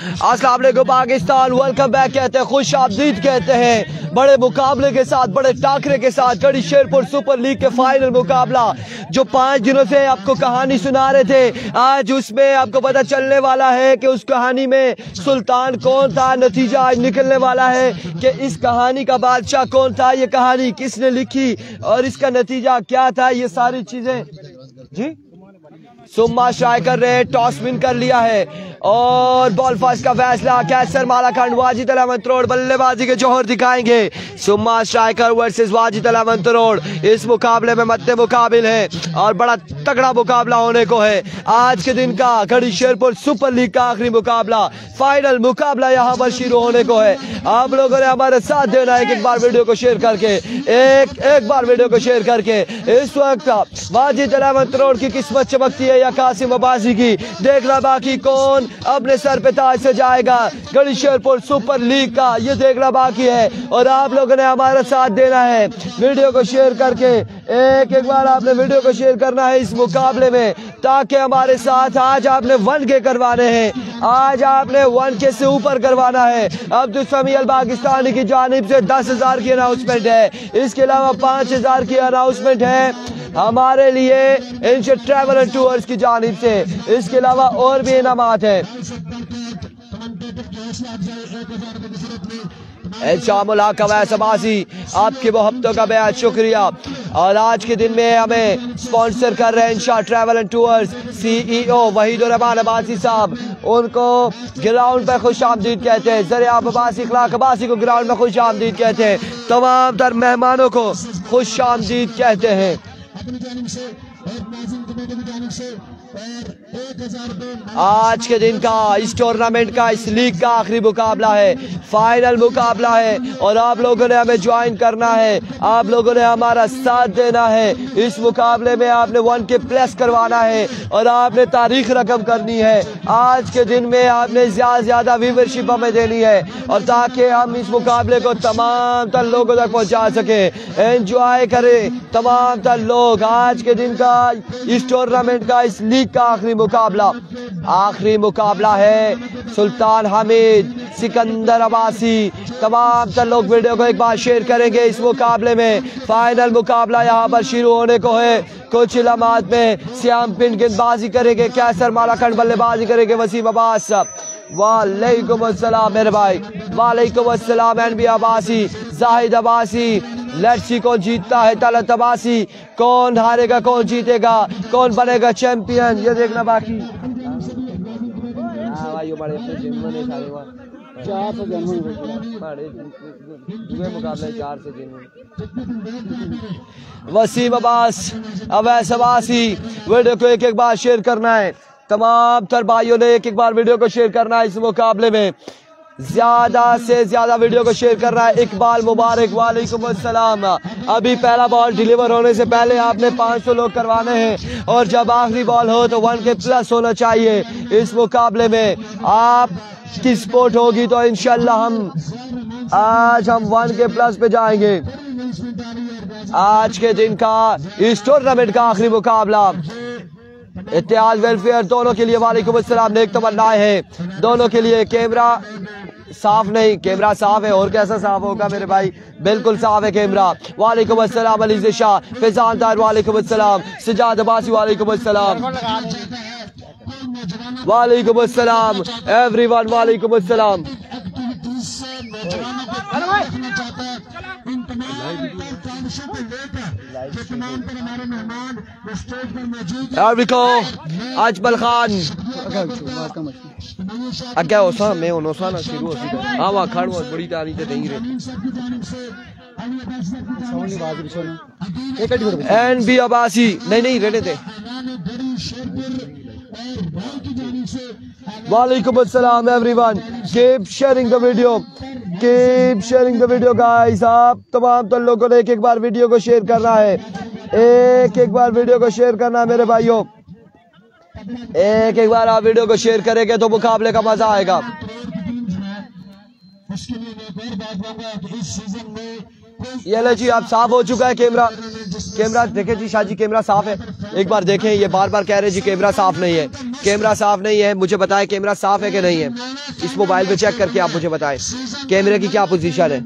अस्सलाम वालेकुम Pakistan, welcome back कहते हैं, खुश आमदीद कहते हैं। बड़े मुकाबले के साथ, बड़े टाकरे के साथ गढ़ी शेरपुर सुपर लीग के फाइनल मुकाबला जो 5 दिनों से आपको कहानी सुना रहे थे, आज उसमें आपको पता चलने वाला है कि उस कहानी में सुल्तान कौन था। नतीजा आज निकलने वाला है कि इस कहानी का बादशाह कौन था, ये कहानी किसने लिखी और इसका नतीजा क्या था। ये सारी चीजें जी सुम्मा ट्राई कर रहे हैं, टॉस विन कर लिया है और बॉल फास्ट का फैसला कैसर मालाखंड वाजिद अल मंतरोड़ बल्लेबाजी के जौहर दिखाएंगे। सुम्मा स्ट्राइकर वर्सेस वाजिद अल मंतरोड़ इस मुकाबले में मद्दे मुकाबिल है और बड़ा तगड़ा मुकाबला होने को है। आज के दिन का गढ़ी शेरपुर सुपर लीग का आखिरी मुकाबला, फाइनल मुकाबला यहाँ पर शुरू होने को है। आप लोगों ने हमारे साथ देना है, एक बार वीडियो को शेयर करके, एक बार वीडियो को शेयर करके। इस वक्त वाजिद अल मंतरोड़ की किस्मत चमकती है या कासिम अब्बासी की, देखना बाकी कौन अपने सर पे ताज से जाएगा गढ़ी शेरपुर सुपर लीग का, ये देखना बाकी है। और आप लोगों ने हमारा साथ देना है वीडियो को शेयर करके, एक बार आपने वीडियो को शेयर करना है इस मुकाबले में, ताकि हमारे साथ आज आपने 1K करवाने हैं, आज आपने 1K से ऊपर करवाना है। अब्दुल समी अल पाकिस्तानी की जानिब से 10,000 की अनाउंसमेंट है, इसके अलावा 5,000 की अनाउंसमेंट है हमारे लिए इनसे ट्रैवल एंड टूर्स की जानिब से, इसके अलावा और भी इनामात है। आपकी मोहब्बतों का बेहद शुक्रिया। और आज के दिन में हमें स्पॉन्सर कर रहे हैं Insha travel and tours CEO Waheedur Rahman Abbasi साहब, उनको ग्राउंड पर खुश आमदीद कहते हैं। ज़रिया अब्बासी इखलाक अब्बासी को ग्राउंड में खुश आमदीद कहते हैं। तमाम तर मेहमानों को खुश आमदीद कहते हैं। आज के दिन का, इस टूर्नामेंट का, इस लीग का आखिरी मुकाबला है, फाइनल मुकाबला है और आप लोगों ने हमें ज्वाइन करना है, आप लोगों ने हमारा साथ देना है। इस मुकाबले में आपने 1K प्लस करवाना है और आपने तारीख रकम करनी है। आज के दिन में आपने ज्यादा से ज्यादा व्यूवरशिप हमें देनी है और ताकि हम इस मुकाबले को तमाम तर लोगों तक पहुंचा सके, एंजॉय करें तमाम तर लोग। आज के दिन का, इस टूर्नामेंट का, इस लीग का आखिरी मुकाबला है सुल्तान हामिद सिकंदर अब्बासी। तमाम तर लोग वीडियो को एक बार शेयर करेंगे। इस मुकाबले में फाइनल मुकाबला यहाँ पर शुरू होने को है। कुछ इलामात में श्याम पिंड गेंदबाजी करेंगे, कैसर मालाखंड बल्लेबाजी करेंगे, वसीम अब्बास। वालेकुम अस्सलाम मेरे भाई, वालेकुम अस्सलाम NB Abbasi, Zahid Abbasi. Let's see कौन जीतता है, तलत अब्बासी, कौन हारेगा कौन जीतेगा, कौन बनेगा चैंपियन, ये देखना बाकी। वसीम अब्बास, अवैस अब्बासी, वीडियो को एक बार शेयर करना है। तमाम तर भाइयों ने एक बार वीडियो को शेयर करना है। इस मुकाबले में ज्यादा से ज्यादा वीडियो को शेयर करना है। इकबाल मुबारक, वालेकुम अस्सलाम। अभी पहला बॉल डिलीवर होने से पहले आपने 500 लोग करवाने हैं और जब आखिरी बॉल हो तो 1K प्लस होना चाहिए। इस मुकाबले में आपकी सपोर्ट होगी तो इंशाल्लाह आज हम 1K प्लस पे जाएंगे। आज के दिन का, इस टूर्नामेंट का आखिरी मुकाबला इत्तेहाद वेलफेयर दोनों के लिए वालेकुम अस्सलाम नेक तमन्नाएं हैं दोनों के लिए। कैमरा साफ नहीं, कैमरा साफ है और कैसा साफ होगा मेरे भाई, बिल्कुल साफ है कैमरा। वालेकुम अस्सलाम अली ज़िशा, फैजान तार वालेकुम अस्सलाम, सजाद अब्बासी वालेकुम अस्सलाम, वालेकुम अस्सलाम एवरीवन, वालेकुम अस्सलाम। अजमल खान क्या होसा मैं होसा ना शुरू होसी हां वहां खड़ बहुत बड़ी तारी ते नहीं रे एनबी अब्बासी नहीं रेडे थे। वालेकुम अस्सलाम everyone, keep sharing the video, keep sharing the video guys. आप तमाम तो लोगों ने एक बार वीडियो को शेयर करना है, एक बार वीडियो को शेयर करना है मेरे भाइयों। एक बार आप वीडियो को शेयर करेंगे तो मुकाबले का मजा आएगा। इसके लिए मैं एक और बात कहूंगा कि इस सीजन में ये लो जी, आप साफ हो चुका है कैमरा। कैमरा देखें जी, शाह जी कैमरा साफ है। एक बार देखें, ये बार बार कह रहे जी कैमरा साफ नहीं है, कैमरा साफ नहीं है। मुझे बताएं कैमरा साफ है कि नहीं है। इस मोबाइल पे चेक करके आप मुझे बताएं कैमरे की क्या पोजीशन है।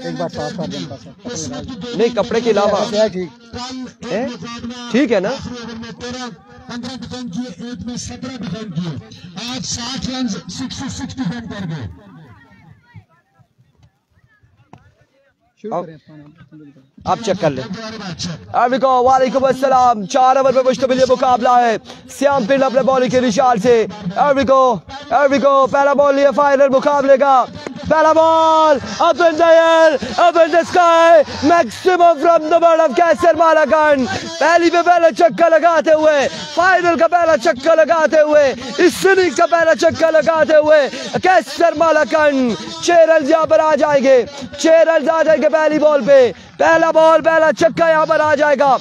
एक बार साफ कर दें, नहीं कपड़े के अलावा ठीक है ना। 15 डिफेंड किए, एक में 17 डिफेंड किए। आज 60 रन 66 डिफेंड कर गए। आप चेक कर लें। वालेकुम अस्सलाम। 4 ओवर पे मुश्तमिल ये मुकाबला है। श्याम पिंड अपने बॉलिंग के निशान से पहला बॉल लिया फाइनल मुकाबले का। पहला ball up in the air, up in the sky, maximum from the bird of Kaiser Malakand. पहली पे पहला छक्का लगाते हुए, फाइनल का पहला छक्का लगाते हुए, इस इनिंग्स का पहला छक्का लगाते हुए कैसर मालाकान 6 रन यहाँ पर आ जाएंगे। 6 रन आ जाएंगे पहली बॉल पे। पहला बॉल पहला छक्का यहाँ पर आ जाएगा।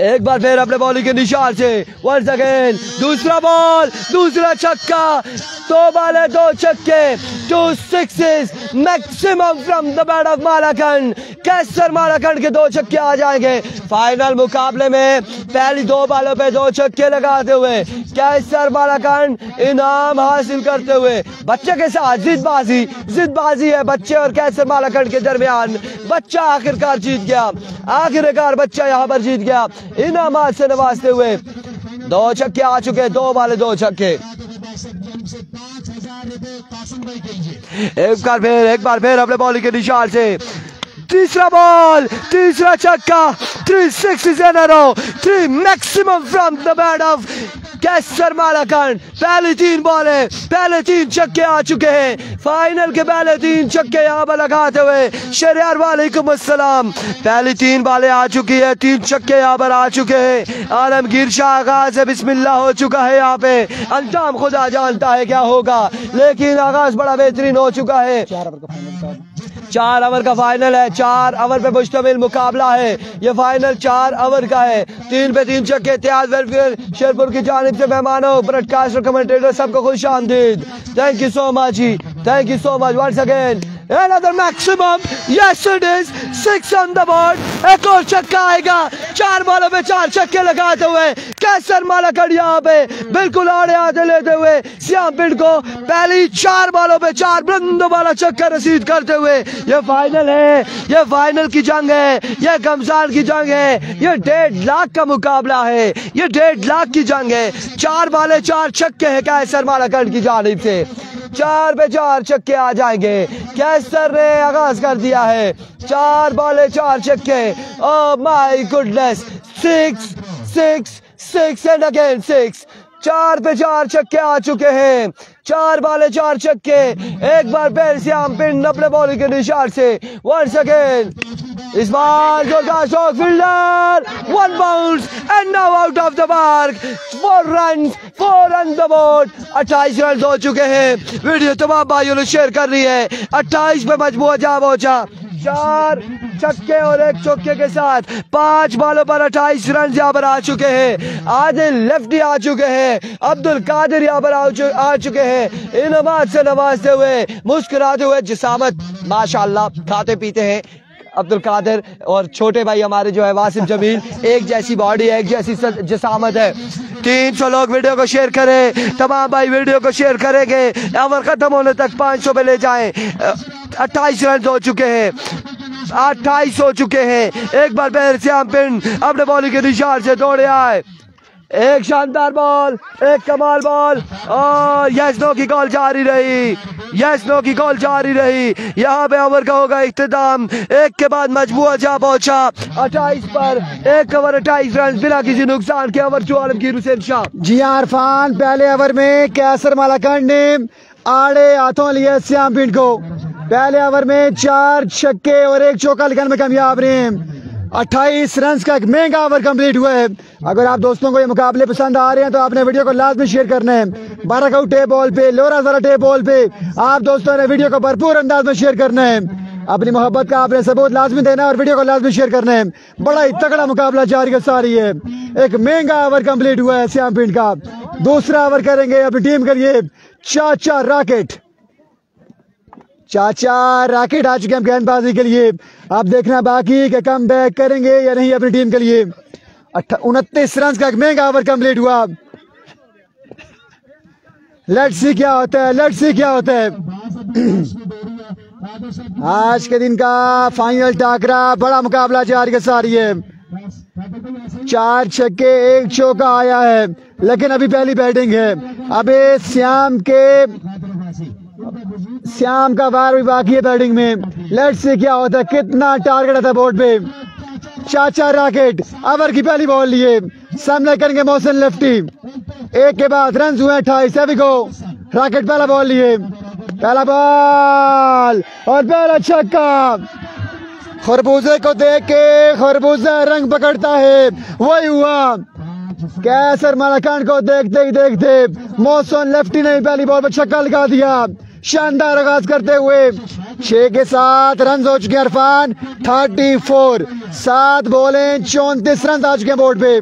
एक बार फिर अपने बॉलिंग के निशान से वंस अगेन दूसरा बॉल, दूसरा छक्का। 2 बालें 2 छक्के, 2 sixes maximum from the bat of Malakand. Kaiser Malakand के 2 छक्के आ जाएंगे फाइनल मुकाबले में। पहली 2 बालों पे 2 छक्के लगाते हुए कैसर मालाकान इनाम हासिल करते हुए बच्चे के साथ जिदबाजी है बच्चे और कैसर मालाकान के दरमियान। बच्चा आखिरकार जीत गया, आखिरकार बच्चा यहाँ पर जीत गया इनामात से नवाजते हुए। 2 छक्के आ चुके, 2 बाले 2 छक्के। एक बार फिर अपने बॉलिंग के निशान से तीसरा बॉल, तीसरा छक्का। 3 sixes in a row, 3 maximum from the bat of कैसर मालाकान। पहले 3 बॉलें, पहले 3 छक्के आ चुके हैं। फाइनल के पहले 3 छक्के यहाँ पर लगाते हुए शरियार वालेकुम अस्सलाम। पहली 3 बॉलें आ चुकी है, 3 छक्के यहाँ पर आ चुके हैं। आलमगीर शाह आगाज से बिस्मिल्लाह हो चुका है। यहाँ पे अंजाम खुदा जानता है क्या होगा, लेकिन आगाज बड़ा बेहतरीन हो चुका है। 4 ओवर का फाइनल है। 4 ओवर पे मुश्तमिल मुकाबला है। ये फाइनल 4 ओवर का है। 3 पे 3 छक्के। इत्तेहाद वेलफेयर शेरपुर की जानिब से मेहमानों, ब्रॉडकास्टर, कमेंटेटर सबको खुश आमदीद। Thank you so much ji, thank you so much once again. Another maximum, yes it is, 6 on the board। एक और छक्का आएगा। 4 बॉलों पे 4 छक्के लगाते हुए कैसर मालाकान यहाँ पे बिल्कुल आड़े हाथे लेते हुए श्याम पिंड को पहली 4 बॉलों पे 4 बुलंद वाला छक्का रसीद करते हुए ये फाइनल है। ये फाइनल की जंग है, ये गमजान की जंग है, ये 1.5 लाख का मुकाबला है, ये 1.5 लाख की जंग है। 4 बाले 4 छक्के हैं कैसर मालाकान की जानिब से। 4 पे 4 छक्के आ जाएंगे। कैसर ने आगाज कर दिया है। 4 बॉले 4 छक्के। Oh my goodness. 6 6 6 and again 6। 4 पे 4 छक्के आ चुके हैं। 4 बाले 4 छक्के। एक बार फिर श्याम पिंड अपने बॉलिंग के निशान से वंस अगेन। इस बार जोरदार shot, fielder 1 bounce and now out of the mark. 4 run, 4 on the board. 28 run हो चुके हैं। वीडियो तमाम भाइयों ने शेयर कर रही है। 28 पे मजबूर जा पहुंचा। 4 छक्के और 1 चौके के साथ 5 बॉलों पर 28 रन यहाँ पर आ चुके हैं। आदिल लेफ्टी आ चुके हैं, अब्दुल कादिर यहाँ पर आ चुके हैं इनामात से नवाजते हुए, मुस्कुराते हुए। जिसामत माशाल्लाह खाते पीते हैं अब्दुल कादिर और छोटे भाई हमारे जो है वासिम जमील। एक जैसी बॉडी है, एक जैसी जिसामत है। 300 लोग वीडियो को शेयर करें। तमाम भाई वीडियो को शेयर करेंगे। ओवर खत्म होने तक 500 पे ले जाएं। 28 रन हो चुके हैं, 28 हो चुके हैं। एक बार फिर श्याम पिंड अपने बॉलिंग के निशान से दौड़े आए। एक शानदार बॉल, एक कमाल बॉल और यस नो की कॉल जारी रही। यस नो की कॉल जारी रही। यहाँ पे ओवर का होगा इख्तिताम। एक के बाद मजबूर जा पहुंचा 28 पर। 1 ओवर 28 रन बिना किसी नुकसान के। ओवर 2 आलमगीर हुसैन शाह। जी हाँ इरफान, पहले ओवर में कैसर मालाकान ने आड़े हाथों लिया श्याम पिंड को। पहले ओवर में 4 छक्के और 1 चौका लगाने में कामयाब रहे। 28 रन का एक महंगा ओवर कंप्लीट हुआ है। अगर आप दोस्तों को ये मुकाबले पसंद आ रहे हैं तो आपने वीडियो को लाजमी शेयर करना है। बाराकाऊ टेप बॉल पे, लोरा जरा टेप बॉल पे आप दोस्तों ने वीडियो को भरपूर अंदाज में शेयर करना है। अपनी मोहब्बत का आपने सबूत लाजमी देना और वीडियो को लाजमी शेयर करना है। बड़ा ही तगड़ा मुकाबला जारी का सारी है। एक महंगा ओवर कंप्लीट हुआ है श्याम पिंड का। दूसरा ओवर करेंगे अपनी टीम के लिए चाचा रॉकेट। चाचा रॉकेट आ चुके हैं गेंदबाजी के लिए। अब देखना बाकी कि कम बैक करेंगे या नहीं अपनी टीम के लिए। 29 रन का महंगा ओवर कंप्लीट हुआ। लेट्स सी क्या होता है, लेट्स सी क्या होता है। आज के दिन का फाइनल टाकरा, बड़ा मुकाबला जारी के सारी है। 4 छक्के 1 चौका आया है, लेकिन अभी पहली बैटिंग है। अबे श्याम का वार भी बाकी है बैटिंग में। लेट्स सी क्या होता है, कितना टारगेट था बोर्ड पे। चाचा रॉकेट ओवर की पहली बॉल लिए, सामने करेंगे मोहसिन लेफ्टी। एक के बाद रन हुए 28। अभी को रॉकेट पहला बॉल लिए, पहला बॉल और पहला छक्का। खरबूजे को देख के खरबूजा रंग पकड़ता है, वही हुआ। कैसर मलाकान को देखते ही देखते मोहसिन लेफ्टी ने पहली बॉल पर छक्का लगा दिया। शानदार आगाज करते हुए 6 के 7 रन हो चुके हैं इरफान। 34 7 बॉलें 34 रन आ चुके हैं बोर्ड पे।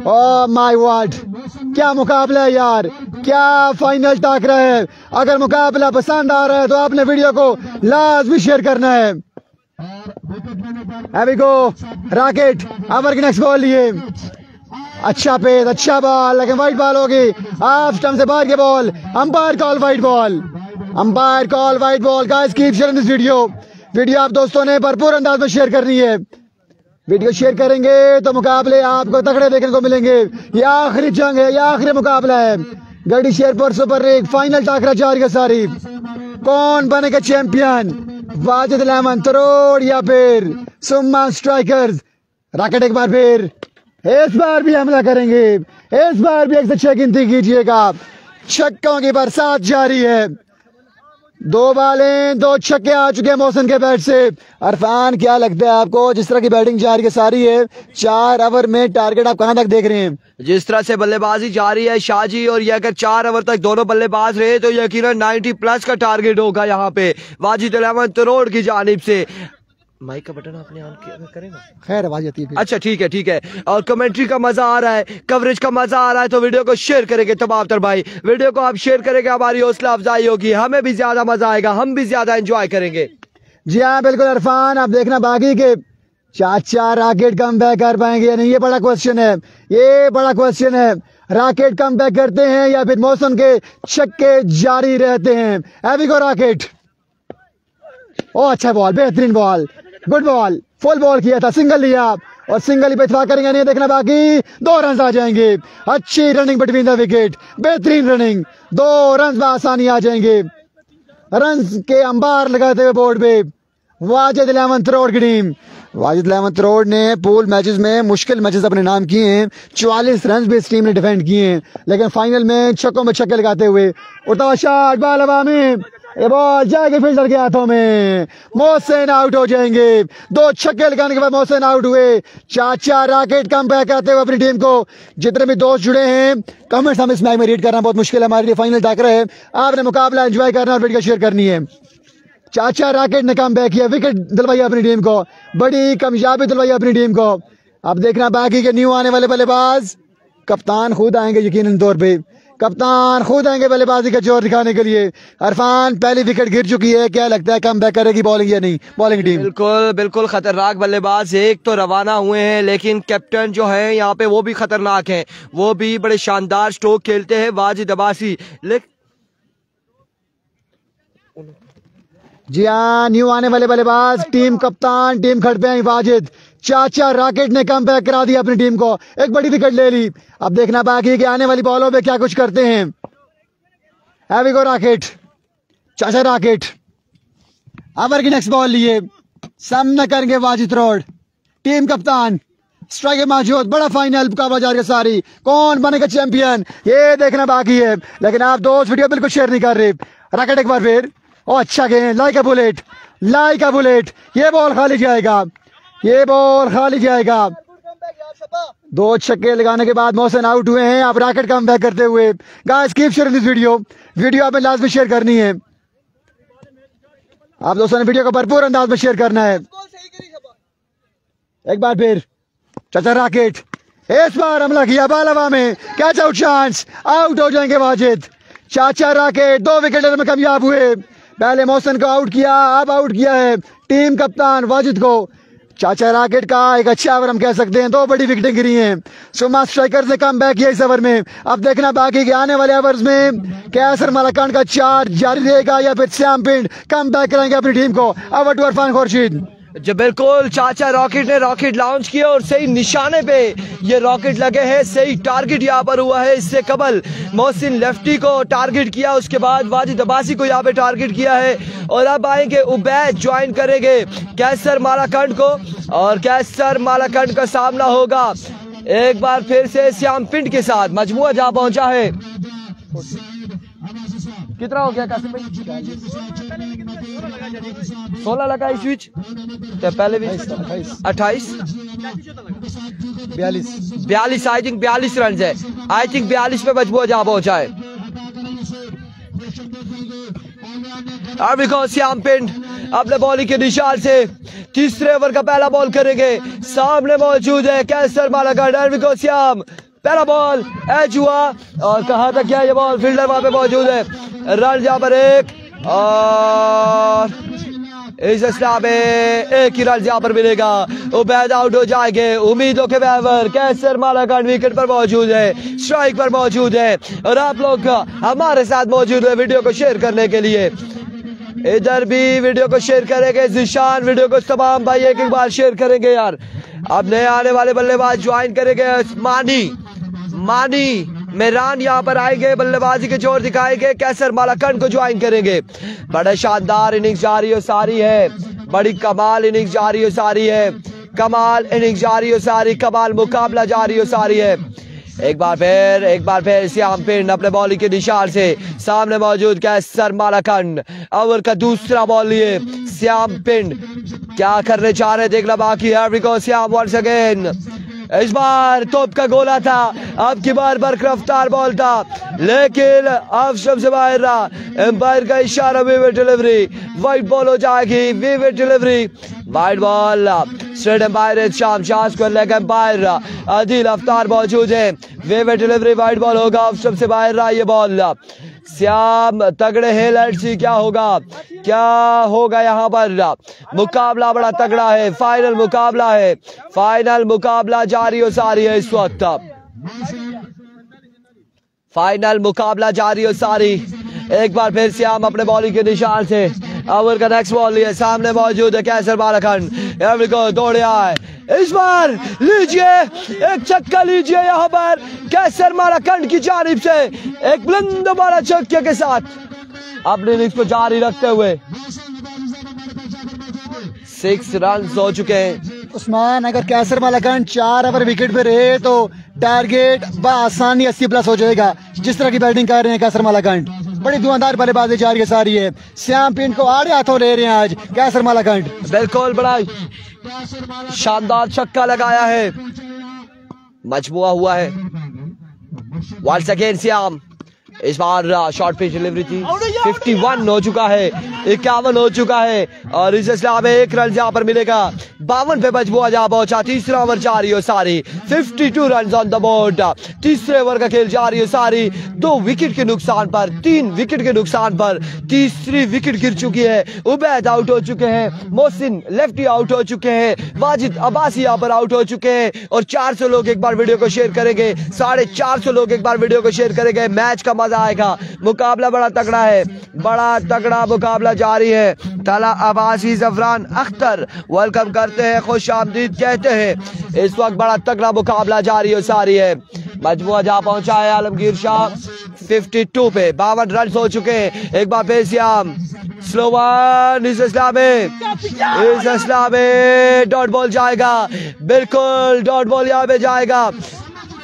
ओह माय गॉड, क्या मुकाबला है यार, क्या फाइनल टाकरा है। अगर मुकाबला पसंद आ रहा है तो आपने वीडियो को लाजमी शेयर करना है। अभी को रॉकेट ओवर की नेक्स्ट बॉल लिए, अच्छा पेस, अच्छा बॉल, लेकिन वाइट बॉल होगी। ऑफ स्टंप से बाहर के ball, umpire call white ball, umpire call white ball. Guys keep sharing this video आप दोस्तों ने भरपूर अंदाज में शेयर करनी है। वीडियो शेयर करेंगे तो मुकाबले आपको तगड़े देखने को मिलेंगे। ये आखिरी जंग है, ये आखिरी मुकाबला है। गढ़ी शेरपुर सुपर लीग फाइनल टाकरा जारी का सारी। कौन बनेगा चैंपियन, वाजिद लेमन तरोड़ या फिर सुम्मा स्ट्राइकर्स। रॉकेट एक बार फिर, इस बार भी हमला करेंगे, इस बार भी 1 से 6 गिनती कीजिएगा। छक्कों की बरसात जारी है। 2 बॉलें 2 छक्के आ चुके हैं मोहसिन के बैट से। इरफान क्या लगता है आपको, जिस तरह की बैटिंग जारी की सारी है, 4 ओवर में टारगेट आप कहां तक देख रहे हैं? जिस तरह से बल्लेबाजी जारी है शाहजी, और ये अगर 4 ओवर तक दोनों बल्लेबाज रहे तो यकीनन 90 प्लस का टारगेट होगा यहाँ पे वाजिद लेमन तरोड़ की जानिब से। माइक का बटन आपने ऑन किया करेगा, खैर आवाज आती है। अच्छा ठीक है ठीक है। और कमेंट्री का मजा आ रहा है, कवरेज का मजा आ रहा है, तो वीडियो को शेयर करेंगे तमाम तर भाई। वीडियो को आप शेयर करेंगे, हमारी हौसला अफजाई होगी, हमें भी ज्यादा मजा आएगा, हम भी ज्यादा एंजॉय करेंगे। जी हाँ बिल्कुल इरफान, आप देखना बाकी के चाचा रॉकेट कम बैक कर पाएंगे या नहीं, ये बड़ा क्वेश्चन है, ये बड़ा क्वेश्चन है। रॉकेट कम बैक करते हैं या फिर मौसम के छक्के जारी रहते हैं। अभी को रॉकेट, ओ अच्छा बॉल, बेहतरीन ball, good ball, full ball किया था, सिंगल लिया और सिंगल पे इत्फाक करेंगे नहीं। देखना बाकी 2 रन आ जाएंगे। अच्छी रनिंग बिटवीन द विकेट, बेहतरीन रनिंग, 2 रन में आसानी आ जाएंगे। रन के अंबार लगाते हुए बोर्ड पे वाजिद लेमन तरोड़ की टीम। वाजिद लेमन तरोड़ ने पूल मैचेस में मुश्किल मैचेस अपने नाम किए हैं। 44 रन भी इस टीम ने डिफेंड किए हैं, लेकिन फाइनल में छक्कों में छक्के लगाते हुए उड़ता हुआ शॉट, बॉल हवा में, ये बॉल जाएगी फील्डर के हाथों में। मोहसिन आउट हो जाएंगे। 2 छक्के लगाने के बाद मोहसिन आउट हुए। चाचा रॉकेट कम बैक करते हुए अपनी टीम को, जितने भी दोस्त जुड़े हैं कमेंट्स हम इस मैच में रीड करना बहुत मुश्किल है, हमारे लिए फाइनल टाकरा है। आपने मुकाबला एंजॉय करना और वीडियो शेयर करनी है। चाचा रॉकेट ने कम बैक किया, विकेट दिलवाई अपनी टीम को, बड़ी कामयाबी दिलवाई अपनी टीम को। अब देखना बाकी के न्यू आने वाले बल्लेबाज, कप्तान खुद आएंगे यकीनन तौर पे, कप्तान खुद आएंगे बल्लेबाजी का जोर दिखाने के लिए। इरफान पहली विकेट गिर चुकी है, क्या लगता है कम बैक करेगी बॉलिंग या नहीं बॉलिंग टीम? बिल्कुल बिल्कुल खतरनाक बल्लेबाज एक तो रवाना हुए हैं, लेकिन कैप्टन जो है यहाँ पे वो भी खतरनाक हैं, वो भी बड़े शानदार स्ट्रोक खेलते हैं वाजिद अब्बासी। जी हाँ, न्यू आने वाले बल्लेबाज, टीम कप्तान, टीम खड़ पे हैं वाजिद। चाचा रॉकेट ने कम बैक करा दिया अपनी टीम को, एक बड़ी विकेट ले ली। अब देखना बाकी कि आने वाली बॉलों पे क्या कुछ करते हैं। हैवी गो रॉकेट, चाचा रॉकेट ओवर की नेक्स्ट बॉल लिए, सामना करेंगे वाजिद रोड, टीम कप्तान, स्ट्राइकर मौजूद। बड़ा फाइनल मुकाबला जारी सारी, कौन बनेगा चैंपियन ये देखना बाकी है, लेकिन आप दोस्त वीडियो बिल्कुल शेयर नहीं कर रहे। रॉकेट एक बार फिर, ओ अच्छा गेंद, like a bullet, like a bullet. ये बॉल खाली जाएगा, ये बॉल खाली जाएगा। 2 छक्के लगाने के बाद मोहसिन आउट हुए हैं। आप रॉकेट कम बैक करते हुए, guys keep sharing this video आपने लाजमी शेयर करनी है। आप दोस्तों ने वीडियो को भरपूर अंदाज में शेयर करना है। एक बार फिर चाचा रॉकेट, इस बार हमला किया, बॉल हवा में, कैच आउट चांस, आउट हो जाएंगे वाजिद। चाचा रॉकेट 2 विकेट लेने में कामयाब हुए। पहले मोहसिन को आउट किया, अब आउट किया है टीम कप्तान वाजिद को। चाचा रॉकेट का एक अच्छा ओवर हम कह सकते हैं, 2 बड़ी विकेटें गिरी हैं। सुमा स्ट्राइकर्स ने कम बैक किया इस ओवर में। अब देखना बाकी के आने वाले ओवर्स में कैसर मालाकान का चार्ज जारी रहेगा या फिर श्याम पिंड कम बैक कराएंगे अपनी टीम को। Over to Irfan Khurshid. जो बिल्कुल चाचा रॉकेट ने रॉकेट लॉन्च किया और सही निशाने पे ये रॉकेट लगे हैं, सही टारगेट यहाँ पर हुआ है। इससे कबल मोहसिन लेफ्टी को टारगेट किया, उसके बाद वाजिद अब्बासी को यहाँ पे टारगेट किया है और अब आएंगे उबैद ज्वाइन करेंगे कैसर मालाकान को और कैसर मालाकान का सामना होगा एक बार फिर से श्याम पिंड के साथ। मजमुआ जहाँ पहुंचा है, कितना हो गया कासिम भाई? 16 लगा इस बीच, पहले भी 28 42 आई थिंक 42 रन है। आई थिंक 42 पे मजबूर जहां पहुंचा है। अब देखो श्याम पिंड अपने बॉलिंग के निशान से तीसरे ओवर का पहला बॉल करेंगे। सामने मौजूद है कैसर मालाकान। देखो श्याम पहला बॉल एच हुआ और कहां तक गया ये बॉल, फील्डर वहां पे मौजूद है। रन जहां पर एक और इस इस्लाम में एक ही रन यहाँ पर मिलेगा। उबैद आउट हो जाएंगे। उम्मीदों के बैवर कैसर मालाकान विकेट पर मौजूद है, स्ट्राइक पर मौजूद है और आप लोग हमारे साथ मौजूद है वीडियो को शेयर करने के लिए। इधर भी वीडियो को शेयर करेंगे जिशान, वीडियो को तमाम भाई एक बार शेयर करेंगे यार। अब नए आने वाले बल्लेबाज ज्वाइन करेंगे। मानी मेहरान यहाँ पर आएंगे, बल्लेबाजी के जोर दिखाएंगे, कैसर मालाकान को ज्वाइन करेंगे। बड़ा शानदार इनिंग्स जारी और सारी है, बड़ी कमाल इनिंग्स जारी और सारी है, कमाल इनिंग्स जारी और सारी, कमाल मुकाबला जारी और सारी है। एक बार फिर श्याम पिंड अपने बॉलिंग के निशान से सामने मौजूद कैसर मालाकान। ओवर का दूसरा बॉल लिए श्याम पिंड क्या करने चाह रहे देखना बाकी है। श्याम वंस अगेन, इस बार तोप का गोला था, अब की बार बरकरफ्तार बॉल था लेकिन अब सबसे बाहर रहा। एम्पायर का इशारा, विविड डिलीवरी, वाइट बॉल हो जाएगी। Vivid delivery, white ball, straight umpire Sham Shah को लेकर एम्पायर आदिल अफ्तार मौजूद है। विविड डिलीवरी, वाइट बॉल होगा, अब सबसे बाहर रहा ये बॉल। श्याम तगड़े है, लेट्स सी क्या होगा यहाँ पर। मुकाबला बड़ा तगड़ा है, फाइनल मुकाबला है, फाइनल मुकाबला जारी और सारी है इस वक्त। फाइनल मुकाबला जारी और सारी। एक बार फिर श्याम अपने बॉलिंग के निशान से ओवर का नेक्स्ट बॉल लिए, सामने मौजूद है कैसर मालाकान। दौड़े आए, इस बार लीजिए एक छक्का लीजिए यहाँ पर कैसर मालाकान की जानिब से एक बुलंद वाला छक्के के साथ अपने इनिंग्स को जारी रखते हुए 6 रन हो चुके हैं। उस्मान, अगर कैसर मालाकान 4 ओवर विकेट पे रहे तो टारगेट बआसानी 80+ हो जाएगा। जिस तरह की बैटिंग कर रहे हैं कैसर मालाकान, बड़ी धुआंधार बल्लेबाजी जारी सारी है। श्याम पिंड को आड़े हाथों ले रहे हैं आज कैसर मालाकान। बिल्कुल बड़ा शानदार छक्का लगाया है, मजमुआ हुआ है। वंस अगेन श्याम, इस बार शॉर्ट पिच डिलीवरी थी। 51 हो चुका है, 51 हो चुका है और इस सिलसिले में 1 रन यहाँ पर मिलेगा। 52 पे मजमुआ जहाँ पहुंचा। तीसरा ओवर जारी हो सारी, 52 रन ऑन द बोर्ड। तीसरे ओवर का खेल जारी हो सारी। 2 विकेट के नुकसान पर, 3 विकेट के नुकसान पर तीसरी विकेट गिर चुकी है। उबैद आउट हो चुके हैं, मोहसिन लेफ्टी आउट हो चुके हैं, वाजिद अब्बासी यहाँ पर आउट हो चुके हैं और 400 लोग एक बार वीडियो को शेयर करेंगे, 450 लोग एक बार वीडियो को शेयर करेंगे। मैच का आएगा, मुकाबला बड़ा तगड़ा है, बड़ा तगड़ा मुकाबला जारी है। तला अब्बासी, जफरान अख्तर वेलकम करते हैं, खुश आमदीद कहते हैं। इस वक्त बड़ा तगड़ा मुकाबला जारी हो सारी है। मजमुआ जहां पहुंचा है आलमगीर शाह 52 पे, 52 रन हो चुके हैं। एक बार फिर श्याम स्लो वन, इस इस्लाम में डॉट बॉल जाएगा, बिल्कुल डॉट बॉल यहाँ पे जाएगा,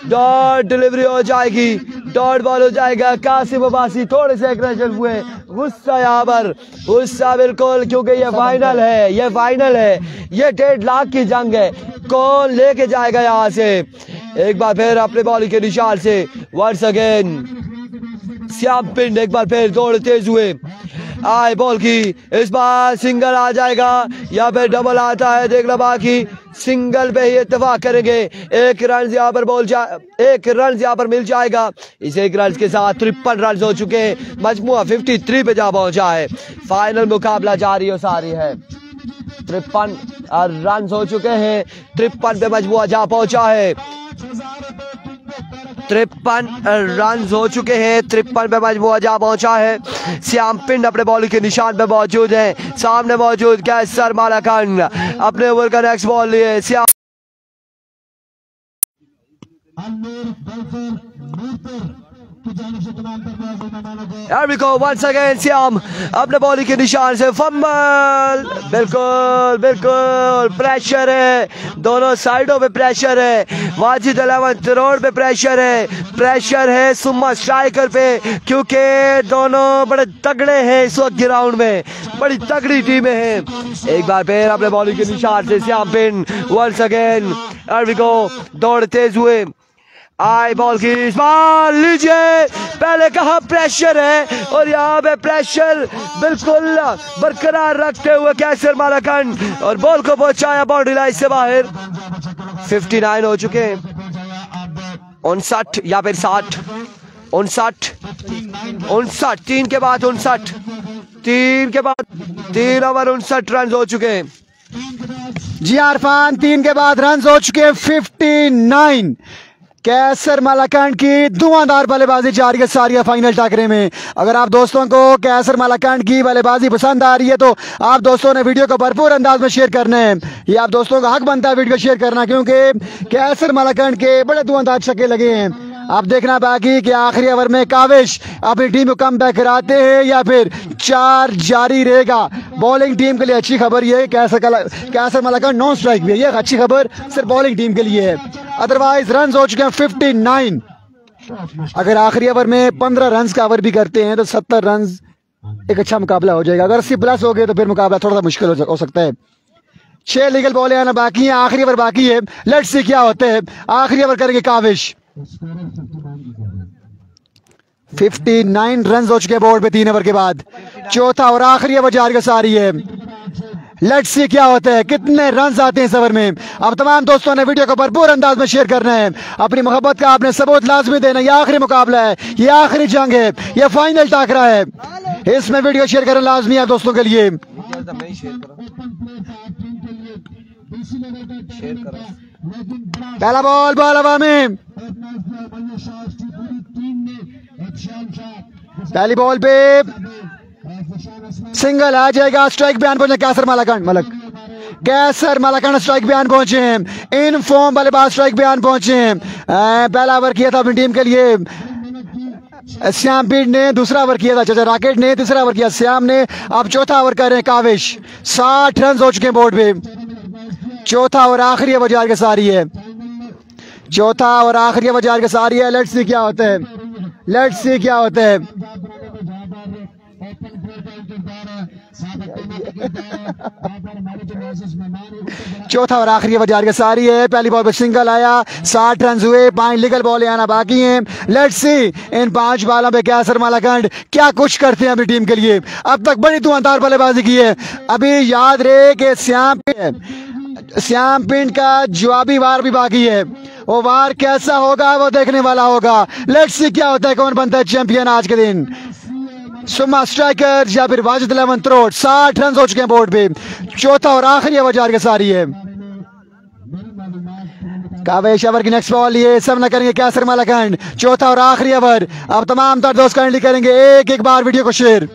डॉट डिलीवरी हो जाएगी, डॉट बॉल हो जाएगा। कासिम अब्बासी थोड़े से एग्रेसिव हुए, गुस्सा यहाँ पर, गुस्सा बिल्कुल, क्योंकि ये फाइनल है, ये फाइनल है, ये 1.5 लाख की जंग है, कौन लेके जाएगा यहाँ से। एक बार फिर अपने बॉलिंग के निशान से वंस अगेन श्याम पिंड एक बार फिर दौड़ तेज हुए। आए बॉल की, इस बार सिंगल आ जाएगा या फिर डबल आता है, देखना बाकी। सिंगल पे ही इत्तेफाक करेंगे। एक रन यहाँ पर मिल जाएगा। इस एक रन के साथ 53 रन हो चुके हैं, मजमुआ 53 पे जा पहुंचा है। फाइनल मुकाबला जारी और सारी है। 53 रन हो चुके हैं, 53 पे मजमुआ जा पहुंचा है। 53 रन हो चुके हैं, 53 पे मजमुआ जा पहुंचा है। श्याम पिंड अपने बॉलिंग के निशान पे मौजूद है। सामने मौजूद कैसर मालाकान अपने ओवर का नेक्स्ट बॉल लिए। Shyam Here we go once again। Shyam अपने बॉलिंग के निशान से फंबल, बिल्कुल बिल्कुल प्रेशर है, दोनों साइडों पे प्रेशर है। वाजिद 11 रोड पे प्रेशर है सुम्मा स्ट्राइकर पे, क्योंकि दोनों बड़े तगड़े हैं इस वक्त ग्राउंड में, बड़ी तगड़ी टीमें हैं। एक बार फिर अपने बॉलिंग के निशान से श्याम पिंड once again। Here we go, दौड़ तेज हुए, आई बॉल की, इस बार लीजिए। पहले कहा प्रेशर है और यहाँ पे प्रेशर बिल्कुल बरकरार रखते हुए कैसर मालाकान और बॉल को पहुंचाया बाउंड्री लाइन से बाहर। 59 हो चुके हैं, 59 या फिर 60, 59 3 के बाद 59, 3 ओवर 59 रन हो चुके हैं। जी इरफान, 3 के बाद रन हो चुके हैं 59। कैसर मालाकान की धुआंधार बल्लेबाजी जारी है सारी फाइनल टाकरे में। अगर आप दोस्तों को कैसर मालाकान की बल्लेबाजी पसंद आ रही है तो आप दोस्तों ने वीडियो को भरपूर अंदाज में शेयर करना है। ये आप दोस्तों का हक बनता है वीडियो शेयर करना, क्योंकि कैसर मालाकान के बड़े धुआंधार छक्के लगे हैं। अब देखना बाकी कि आखिरी ओवर में काविश अपनी टीम को कम बैक कराते हैं या फिर 4 जारी रहेगा। बॉलिंग टीम के लिए अच्छी खबर ये है, कैसर मालाकान 9 स्ट्राइक भी है, ये अच्छी खबर सिर्फ बॉलिंग टीम के लिए है। अदरवाइज रन हो चुके हैं 59। अगर आखिरी ओवर में 15 रन का ओवर भी करते हैं तो 70 रन एक अच्छा मुकाबला हो जाएगा। अगर 80 प्लस हो गए तो फिर मुकाबला थोड़ा सा मुश्किल हो सकता है। 6 लीगल बॉलें आना बाकी है, आखिरी ओवर बाकी है। लेट्स सी क्या होता है। आखिरी ओवर करेंगे काविश। 59 रन हो चुके बोर्ड पे 3 ओवर के बाद। चौथा और आखिरी ओवर जारी सारी है। लेट्स सी क्या होता है, कितने रन आते हैं इस ओवर में। अब तमाम दोस्तों ने वीडियो को भरपूर अंदाज में शेयर करना है, अपनी मोहब्बत का आपने सबूत लाजमी देना। ये आखिरी मुकाबला है, ये आखिरी जंग है, ये फाइनल टाकरा है, इसमें वीडियो शेयर करना लाजमी है दोस्तों के लिए। पहला बॉल हवा में, पहली बॉल पे सिंगल आ जाएगा। स्ट्राइक बयान पहुंचे कैसर मालाकान स्ट्राइक बयान पहुंचे हैं। इन फॉर्म बल्लेबाज स्ट्राइक बयान पहुंचे हैं। पहला ओवर किया था अपनी टीम के लिए श्याम पीड ने, दूसरा ओवर किया था चाचा राकेट ने, तीसरा ओवर किया श्याम ने, अब चौथा ओवर कर रहे हैं काविश। 60 रन हो चुके हैं बोर्ड पे। चौथा और आखिरी ओवर जार के सारी है, चौथा और आखिरी ओवर जार के सारी है। लेट्स सी क्या होता है, लेट्स सी क्या होता है। चौथा और आखिरी ओवर जार के सारी है। पहली बॉल पर सिंगल आया, 60 रन हुए, 5 लीगल बॉलें आना बाकी हैं। लेट्स सी इन 5 बॉलों पे कैसर मालाकान क्या कुछ करते हैं अपनी टीम के लिए। अब तक बड़ी धुआंधार बल्लेबाजी की है। अभी याद रहे कि श्याम पिंड का जवाबी वार भी बाकी है, वो वार कैसा होगा वो देखने वाला होगा। लेट्स सी क्या होता है, कौन बनता है चैंपियन आज के दिन, सुमा स्ट्राइकर या फिर वाजिद 11 रोड। 60 रन हो चुके हैं बोर्ड पे। चौथा और आखिरी ओवर जार के सारी है। कावेश ओवर की नेक्स्ट बॉल ये सब न करेंगे कैसर मालाकान। चौथा और आखिरी ओवर। अब तमाम तर दोस्त काइंडली करेंगे एक बार वीडियो को शेयर।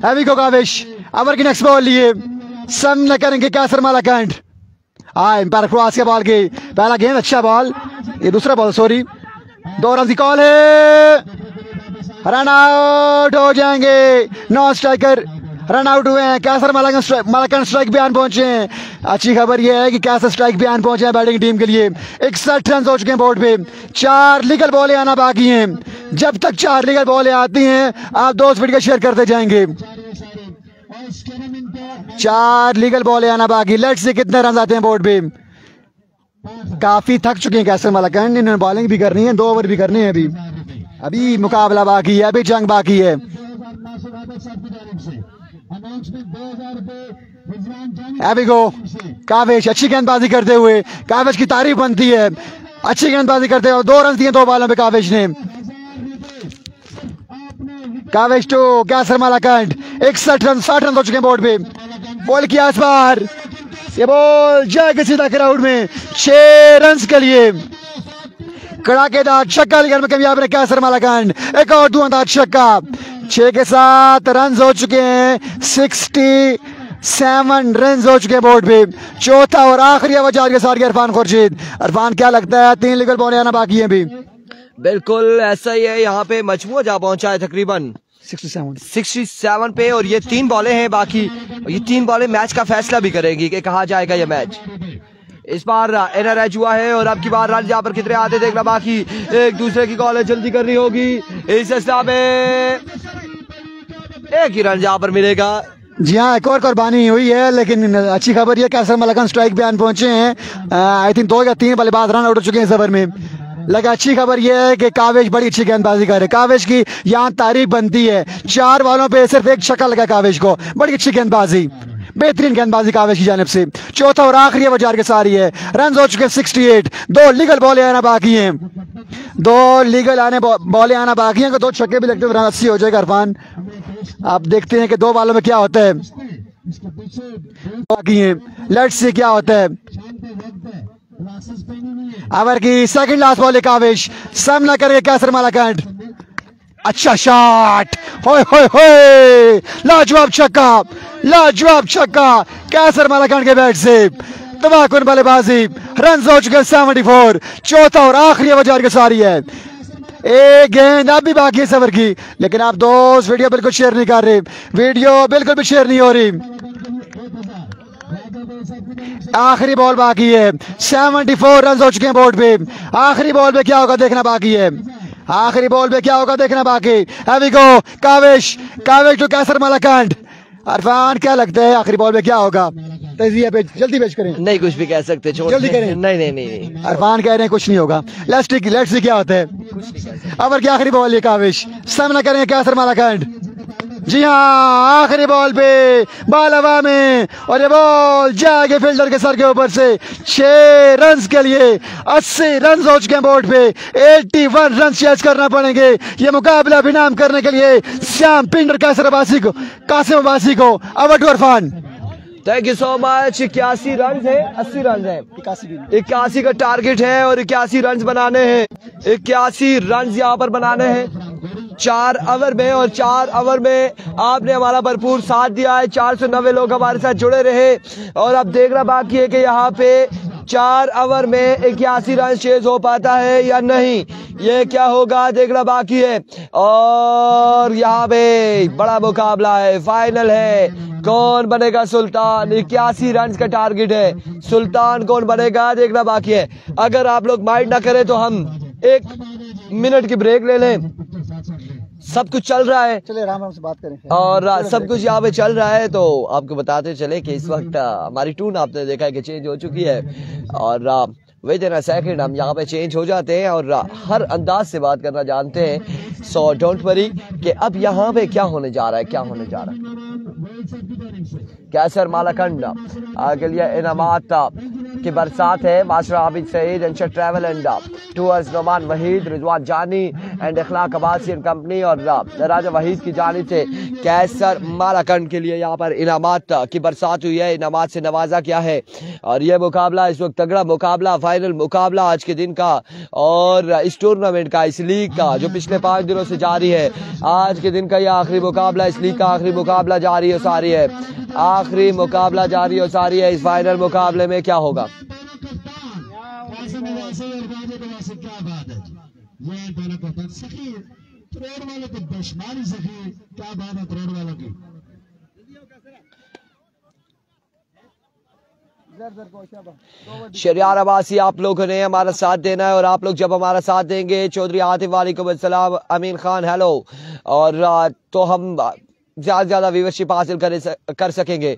हैवी को कावेश ओवर की नेक्स्ट बॉल लिए सब न करेंगे कैसर मालाकान। एम्पायर क्रॉस के बॉल की पहला गेंद, अच्छा बॉल, ये दूसरा बॉल, सॉरी 2 रन की कॉल है। रन आउट हो जाएंगे। 9 स्ट्राइकर रन आउट हुए हैं। कैसर मालाकान स्ट्राइक बयान पहुंचे हैं। अच्छी खबर यह है कि कैसर स्ट्राइक बयान पहुंचे हैं बैटिंग टीम के लिए। 61 रन हो चुके हैं बोर्ड पे। 4 लीगल बॉलें आना बाकी हैं। जब तक 4 लीगल बॉलें आती हैं आप दोस्त वीडियो शेयर करते जाएंगे। 4 लीगल बॉलें आना बाकी। लेट्स सी कितने रन आते हैं बोर्ड पे। काफी थक चुके हैं कैसर मलाकंड। इन्होंने बॉलिंग भी करनी है, 2 ओवर भी करने हैं। अभी मुकाबला बाकी है, अभी जंग बाकी है। अभी गो कावेश अच्छी गेंदबाजी करते हुए, कावेश की तारीफ बनती है। अच्छी गेंदबाजी करते हुए 2 रन दिए 2 बॉलों पे कावेश ने। Kavesh to Kaiser Malakand 61 run, 60 run हो चुके हैं बोर्ड पे। बॉल किया इस बार, ये बॉल जाएगा सीधा ग्राउंड में 6 रन के लिए। कड़ाकेदार छक्का लेकर में कामयाब रहे कैसर मलाकंड। एक और धुआंधार छक्का। 6 के 7 रन हो चुके हैं। 67 रन हो चुके हैं बोर्ड पे। चौथा और आखिरी ओवर जारी के साथ इरफान खुर्शीद। इरफान क्या लगता है 3 लीगल बॉलें आना बाकी हैं अभी? बिल्कुल ऐसा ही है। यहाँ पे मजमूआ जा पहुंचा है तकरीबन 67 पे, और ये 3 बॉलें हैं बाकी। ये 3 बॉलें मैच का फैसला भी करेंगी कि कहा जाएगा ये मैच। इस बार एनआरएच हुआ है और अब की बार रन यहाँ पर कितने आते देखना बाकी। एक दूसरे की कॉल जल्दी करनी होगी। इस हिस्सा में एक ही रन यहाँ पर मिलेगा। जी हाँ, एक और कुर्बानी हुई है, लेकिन अच्छी खबर यह कैसर मलाकंड स्ट्राइक पे आन पहुंचे हैं। आई थिंक 2 या 3 बल्लेबाज रन आउट हो चुके हैं इस ओवर में। लेकिन अच्छी खबर यह है कि कावेश बड़ी अच्छी गेंदबाजी कर रहे हैं। कावेश की यहाँ तारीफ बनती है। 4 बॉलों पे सिर्फ 1 छक्का लगा कावेश को। बड़ी अच्छी गेंदबाजी, बेहतरीन गेंदबाजी कावेश की जानिब से। चौथा और आखिरी ओवर जार के सारी है। रन हो चुके 68। 2 लीगल बॉलें आना बाकी हैं। 2 लीगल बॉलें आना बाकी हैं। 2 छक्के भी लगते हुए रन 80 हो जाएगा इरफान। आप देखते हैं कि 2 बॉलों में क्या होता है बाकी है। लेट्स सी क्या होता है। ओवर की सेकंड लास्ट बॉल है कावेश। सामना करेगा कैसर मलाकंड। अच्छा शॉट, होय होय होय, लाजवाब छक्का, लाजवाब छक्का कैसर मलाकंड के बैट से। तबाहकुन बल्लेबाजी। रन हो चुके 74। चौथा और आखिरी ओवर जारी के सारी है। एक गेंद अब भी बाकी है सवर की, लेकिन आप दोस्त वीडियो बिल्कुल शेयर नहीं कर रहे। वीडियो बिल्कुल भी शेयर नहीं हो रही। आखिरी बॉल बाकी है। 74 रन हो चुके हैं बोर्ड पे। आखिरी बॉल पे क्या होगा देखना बाकी है। आखिरी बॉल पे क्या होगा देखना बाकी। अभी गो कावेश, कावेश टू कैसर मलाकंड। इरफान क्या लगता है आखिरी बॉल पे क्या होगा? तजिया पे जल्दी पेश करें। नहीं कुछ भी कह सकते, जल्दी करें। नहीं। इरफान कह रहे हैं कुछ नहीं होगा। लेट्स सी क्या होता है। ओवर की आखिरी बॉल है कावेश। सामना करेंगे कैसर मलाकंड। जी हाँ, आखिरी बॉल पे बॉल हवा में और ये बॉल जाएगी फील्डर के सर के ऊपर से। 6 रन के लिए 80 रन हो चुके हैं बोर्ड पे। 81 रन चेज करना पड़ेंगे ये मुकाबला भी नाम करने के लिए श्याम पिंडर कैसर अब्बासी को, कासिम अब्बासी को। Over to Irfan. Thank you so much. 81 run है, 80 रन है, 81 का टारगेट है और 81 रन बनाने हैं। 81 रन यहाँ पर बनाने हैं 4 ओवर में, और 4 ओवर में आपने हमारा भरपूर साथ दिया है। 490 लोग हमारे साथ जुड़े रहे, और अब देखना बाकी है कि यहाँ पे 4 ओवर में 81 रन चेज हो पाता है या नहीं। ये क्या होगा देखना बाकी है। और यहाँ पे बड़ा मुकाबला है, फाइनल है। कौन बनेगा सुल्तान? 81 रन का टारगेट है। सुल्तान कौन बनेगा देखना बाकी है। अगर आप लोग माइंड ना करें तो हम 1 मिनट की ब्रेक ले लें। सब कुछ चल रहा है, चलिए आराम से बात करें। और सब कुछ यहाँ पे चल रहा है, तो आपको बताते चले कि इस वक्त हमारी टून आपने देखा है कि चेंज हो चुकी है, और विद इन अ सेकंड हम यहाँ पे चेंज हो जाते हैं और हर अंदाज से बात करना जानते हैं। सो डोंट वरी कि अब यहाँ पे क्या होने जा रहा है, क्या होने जा रहा है। कैसर मलाकंड के लिए इनामात की बरसात है। Master Abid Saeed, Anshar travel and tours, Noman Waheed, Rizwan Jani and Ikhlaq Abbasi and company, और राजा वहीद की जानिब से कैसर मलाकंड के लिए यहाँ पर इनामात की बरसात हुई है। इनामात से नवाजा क्या है, और यह मुकाबला इस वक्त तगड़ा मुकाबला, फाइनल मुकाबला आज के दिन का और इस टूर्नामेंट का, इस लीग का जो पिछले 5 दिनों से जारी है। आज के दिन का यह आखिरी मुकाबला, इस लीग का आखिरी मुकाबला जारी हो सारी है। आखिरी मुकाबला जारी हो सारी है। इस फाइनल मुकाबले में क्या होगा? शरियार अब्बासी, आप लोगों ने हमारा साथ देना है, और आप लोग जब हमारा साथ देंगे, चौधरी आतिफ वालेकुम अस्सलाम, अमीन खान हेलो, और तो हम ज्यादा से ज्यादा व्यूअरशिप हासिल कर सकेंगे।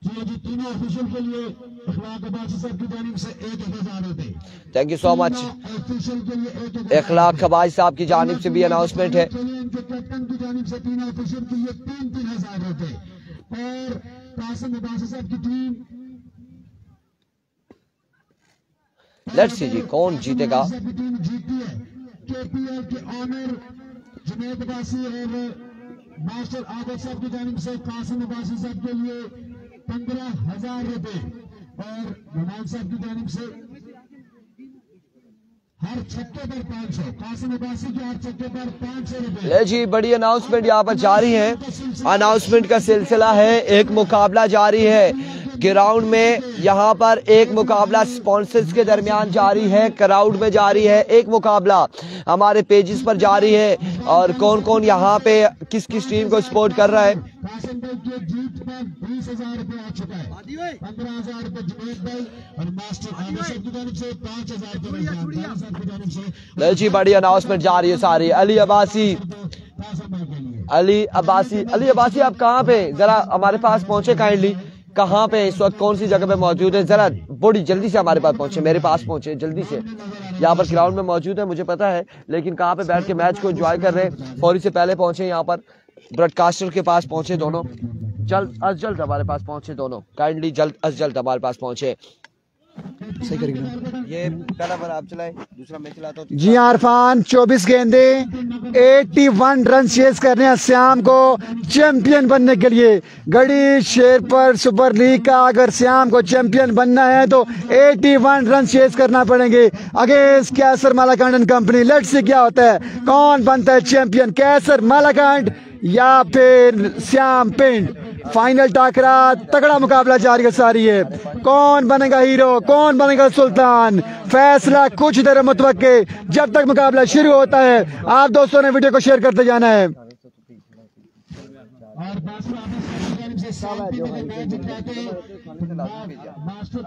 जी तीनों ऑफिशियल के लिए इखलाक अब्बासी साहब की जानिब से 1000 रुपए। Thank you so much. Official के लिए इखलाक खबाज साहब की जानिब से भी अनाउंसमेंट है। जो कैप्टन की जानिब से तीनों ऑफिशियल के लिए 3000 रुपए और कासिम अब्बासी साहब की टीम। लेट्स सी जी कौन जीतेगा। टीम जीती है केपीएल के ऑनर जुनैद अब्बासी और मास्टर आबिद साहब की जानिब से कासिम अब्बासी साहब के लिए 15,000 रुपए और नमान साहब की जानिब से हर छक्के पर 500, कासिम अब्बासी के हर छक्के पर 500 रुपए। ले जी बड़ी अनाउंसमेंट यहाँ पर जारी है। अनाउंसमेंट का सिलसिला है। एक मुकाबला जारी है ग्राउंड में। यहाँ पर एक मुकाबला स्पॉन्सर्स के दरमियान जारी है, क्राउड में जारी है। एक मुकाबला हमारे पेजेस पर जारी है और कौन कौन यहाँ पे किस किस टीम को सपोर्ट कर रहा है। कासिम भाई की जीत पर 20,000 रुपए आ चुका है। 15,000 रुपए जुनैद भाई और मास्टर आबिद साहब की जानिब से 5,000 रुपए साहब की जानिब से। ले जी बड़ी अनाउंसमेंट जारी है सारी। अली अब्बासी आप कहाँ पे, जरा हमारे पास पहुंचे काइंडली। कहाँ पे इस वक्त कौन सी जगह पे मौजूद है, जरा बड़ी जल्दी से हमारे पास पहुंचे, मेरे पास पहुंचे जल्दी से। यहाँ पर ग्राउंड में मौजूद है मुझे पता है, लेकिन कहाँ पे बैठ के मैच को एंजॉय कर रहे हैं। फौरी से पहले पहुंचे यहाँ पर, ब्रॉडकास्टर के पास पहुंचे दोनों। जल्द अज जल्द हमारे पास पहुंचे दोनों, काइंडली जल्द अज जल्द हमारे पास पहुंचे। सही करेंगे। ये पहला बार आप चलाए, दूसरा मैं चलाता हूँ। जी इरफान 24 गेंदे 81 रन चेस करने हैं श्याम को चैंपियन बनने के लिए। गढ़ी शेरपुर सुपर लीग का अगर श्याम को चैंपियन बनना है तो 81 रन चेस करना पड़ेंगे against Kaiser Malakand and company. Let's see क्या होता है, कौन बनता है चैंपियन, कैसर मालाकांड या फिर श्याम पिंड। फाइनल टाकरा, तगड़ा मुकाबला जारी है सारी है। कौन बनेगा हीरो, कौन बनेगा सुल्तान, फैसला कुछ देर मुतवक्के जब तक मुकाबला शुरू होता है। आप दोस्तों ने वीडियो को शेयर करते जाना है। और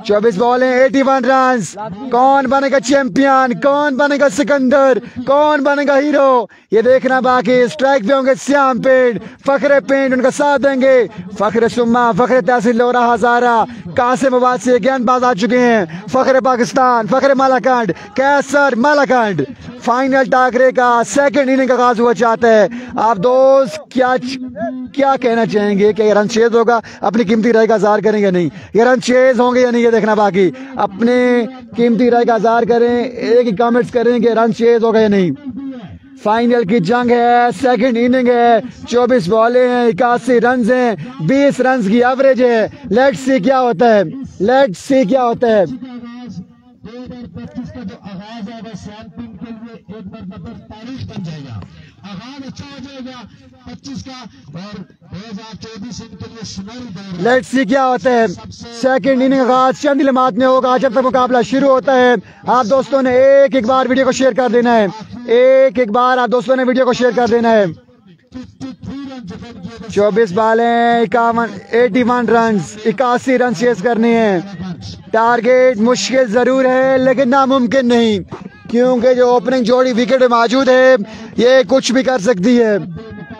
24 बॉल है 81 रन। कौन बनेगा चैंपियन, कौन बनेगा सिकंदर, कौन बनेगा हीरो, ये देखना बाकी। स्ट्राइक पे होंगे श्याम पेंड, फखरे पेंड उनका साथ देंगे, फखरे सुम्मा, फखरे तहसील लोरा हजारा, कासिम अब्बासी गेंदबाज आ चुके हैं। फखरे पाकिस्तान, फखरे मालाकांड, कैसर मालाकांड। फाइनल टाकरे का सेकंड इनिंग का आगाज हुआ चाहता है। आप दोस्त क्या कहना चाहेंगे कि रन चेज होगा, अपनी कीमती राय का इज़हार करेंगे नहीं, ये रन चेज होंगे या नहीं, ये देखना बाकी। अपने कीमती राय का इज़हार करें, एक ही कमेंट्स करेंगे रन चेज होगा या नहीं। फाइनल की जंग है, सेकंड इनिंग है, 24 बॉलें हैं, 81 रन हैं, 20 रन की एवरेज है। लेट्स सी क्या होता है, लेट्स सी क्या होता है। 2025 का जो आगाज है वह श्याम पिंड के लिए एक बार तारीख बन जाएगा। आगाज अच्छा हो जाएगा 25 का और 2024 इनके लिए सुनहरी दौर। लेट्स सी क्या होता है। सेकंड इनिंग आगाज चंद लम्हात में होगा जब तक मुकाबला शुरू होता है। आप दोस्तों ने एक बार वीडियो को शेयर कर देना है, एक बार आप दोस्तों ने वीडियो को शेयर कर देना है। 24 बालें 81 रन, 81 रन चेस करने हैं। टारगेट मुश्किल जरूर है लेकिन नामुमकिन नहीं, क्योंकि जो ओपनिंग जोड़ी विकेट मौजूद है ये कुछ भी कर सकती है।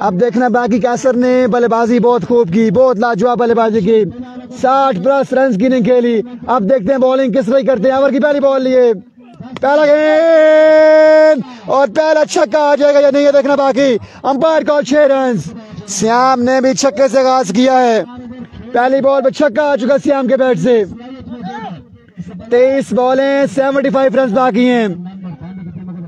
अब देखना बाकी कैसर ने बल्लेबाजी बहुत खूब की, बहुत लाजवाब बल्लेबाजी की, 60+ रन की इनिंग खेली। अब देखते हैं बॉलिंग किस तरह करते हैं। ओवर की पहली बॉल लिए, पहला गेंद और पहला छक्का आ जाएगा या नहीं, ये देखना बाकी। Umpire call 6 run. श्याम ने भी छक्के से आगाज किया है, पहली बॉल पे छक्का आ चुका श्याम के बैट से। 23 बॉलें 75 रन बाकी हैं।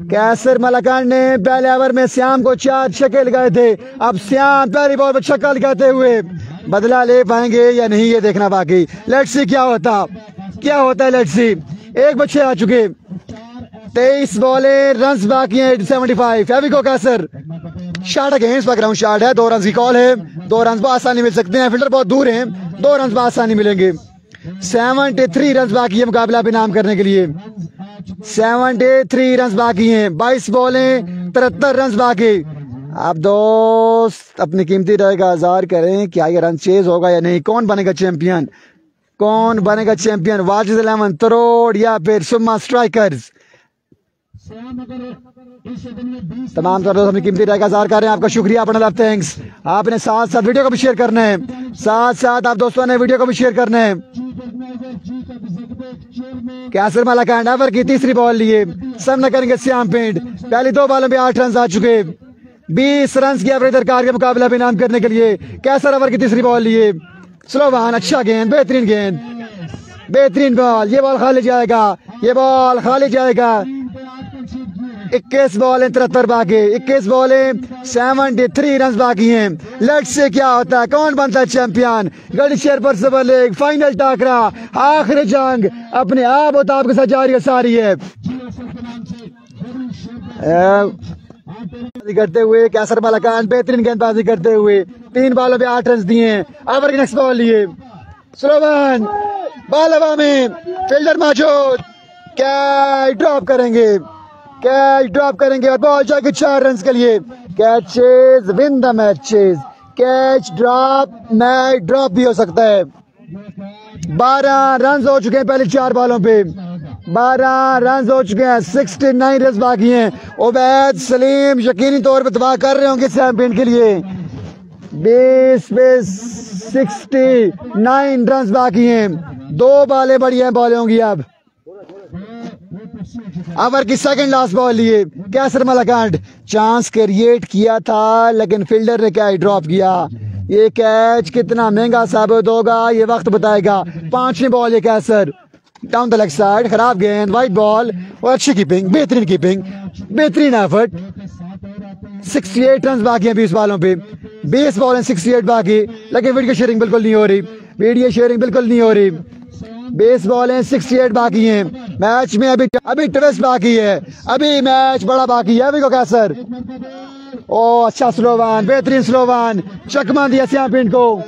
कैसर मालाकांड ने पहले ओवर में श्याम को 4 छक्के लगाए थे, अब श्याम पहली बॉल पर छक्का लगाते हुए बदला ले पाएंगे या नहीं, ये देखना बाकी। लेट्स सी क्या होता है, लेट्स सी। एक बच्चे आ चुके, 23 बॉलें, रन बाकी हैं 75। फेविको कैसर शॉट अगेंस्ट बैकग्राउंड शॉट है, 2 रन की कॉल है, 2 रन आसानी मिल सकते हैं, फील्डर बहुत दूर है, 2 रन आसानी मिलेंगे। 73 रन बाकी है मुकाबला पे नाम करने के लिए, 73 रन बाकी हैं। 22 बॉलें 73 रन बाकी। आप दोस्त अपनी कीमती राय का इज़हार करें, क्या ये रन चेज होगा या नहीं, कौन बनेगा चैंपियन, कौन बनेगा चैंपियन, वाजिद 11 तरोड़ या फिर सुम्मा स्ट्राइकर्स। श्याम अगर तमाम तरह अपनी कीमती राय का इज़हार कर रहे हैं। आपका शुक्रिया, अपना लव थैंक्स। आपने साथ साथ वीडियो को भी शेयर करना है, साथ साथ आप दोस्तों ने वीडियो को भी शेयर करना है। कैसर मलाकांड ओवर की तीसरी बॉल लिए सामना करेंगे श्याम पिंड। पहली 2 बॉलों में 8 रन आ चुके, 20 रन की एवरेज दरकार के मुकाबला भी नाम करने के लिए कैसर ओवर की तीसरी बॉल लिए। स्लोवान, अच्छा गेंद, बेहतरीन गेंद, बेहतरीन बॉल। ये बॉल खाली जाएगा, ये बॉल खाली जाएगा। 21 बॉलें 73 बाकी, 21 बॉलें 73 रन बाकी हैं। लेट्स से क्या होता है, कौन बनता है चैंपियन। गढ़ी शेरपुर सुपर लीग फाइनल टाकरा, आखिरी जंग अपने आप उताब के साथ जारी सारी है। करते हुए कैसर मलाकान बेहतरीन गेंदबाजी करते हुए 3 बॉलों पे 8 रन दिए हैं। ओवर की नेक्स्ट बॉल लिए स्लोवान, बॉल हवा में, फील्डर मौजूद, कैच ड्रॉप करेंगे, कैच ड्रॉप करेंगे और बॉल जाएगी 4 रन के लिए। Catches win the matches, catch drop match drop भी हो सकता है। 12 रन हो चुके हैं पहले 4 बॉलों पे, 12 रन हो चुके हैं, 69 रन बाकी हैं। उबैद सलीम यकीनी तौर पर दुआ कर रहे होंगे श्याम पिंड के लिए। 20 पे 69 रन बाकी हैं, 2 बॉलें बढ़िया बॉलें होंगी। अब ओवर की सेकंड लास्ट बॉल लिए कैसर मलाकांड, चांस क्रिएट किया था लेकिन फील्डर ने कैच ड्रॉप किया। ये कैच कितना महंगा साबित होगा ये वक्त बताएगा। 5वीं बॉल ये कैसर डाउन द लेग साइड, खराब गेंद, वाइट बॉल और अच्छी कीपिंग, बेहतरीन कीपिंग, बेहतरीन एफर्ट। 68 रन बाकी हैं 20 बॉलों पे, 20 बॉल 68 बाकी, लेकिन वीडियो शेयरिंग बिल्कुल नहीं हो रही, वीडियो शेयरिंग बिल्कुल नहीं हो रही। 20 बॉलें 68 बाकी हैं। मैच में अभी ट्विस्ट बाकी है, अभी मैच बड़ा बाकी है। अभी को कैसर, ओ अच्छा स्लोवान, बेहतरीन स्लोवान, चकमा दिया श्याम पिंड को।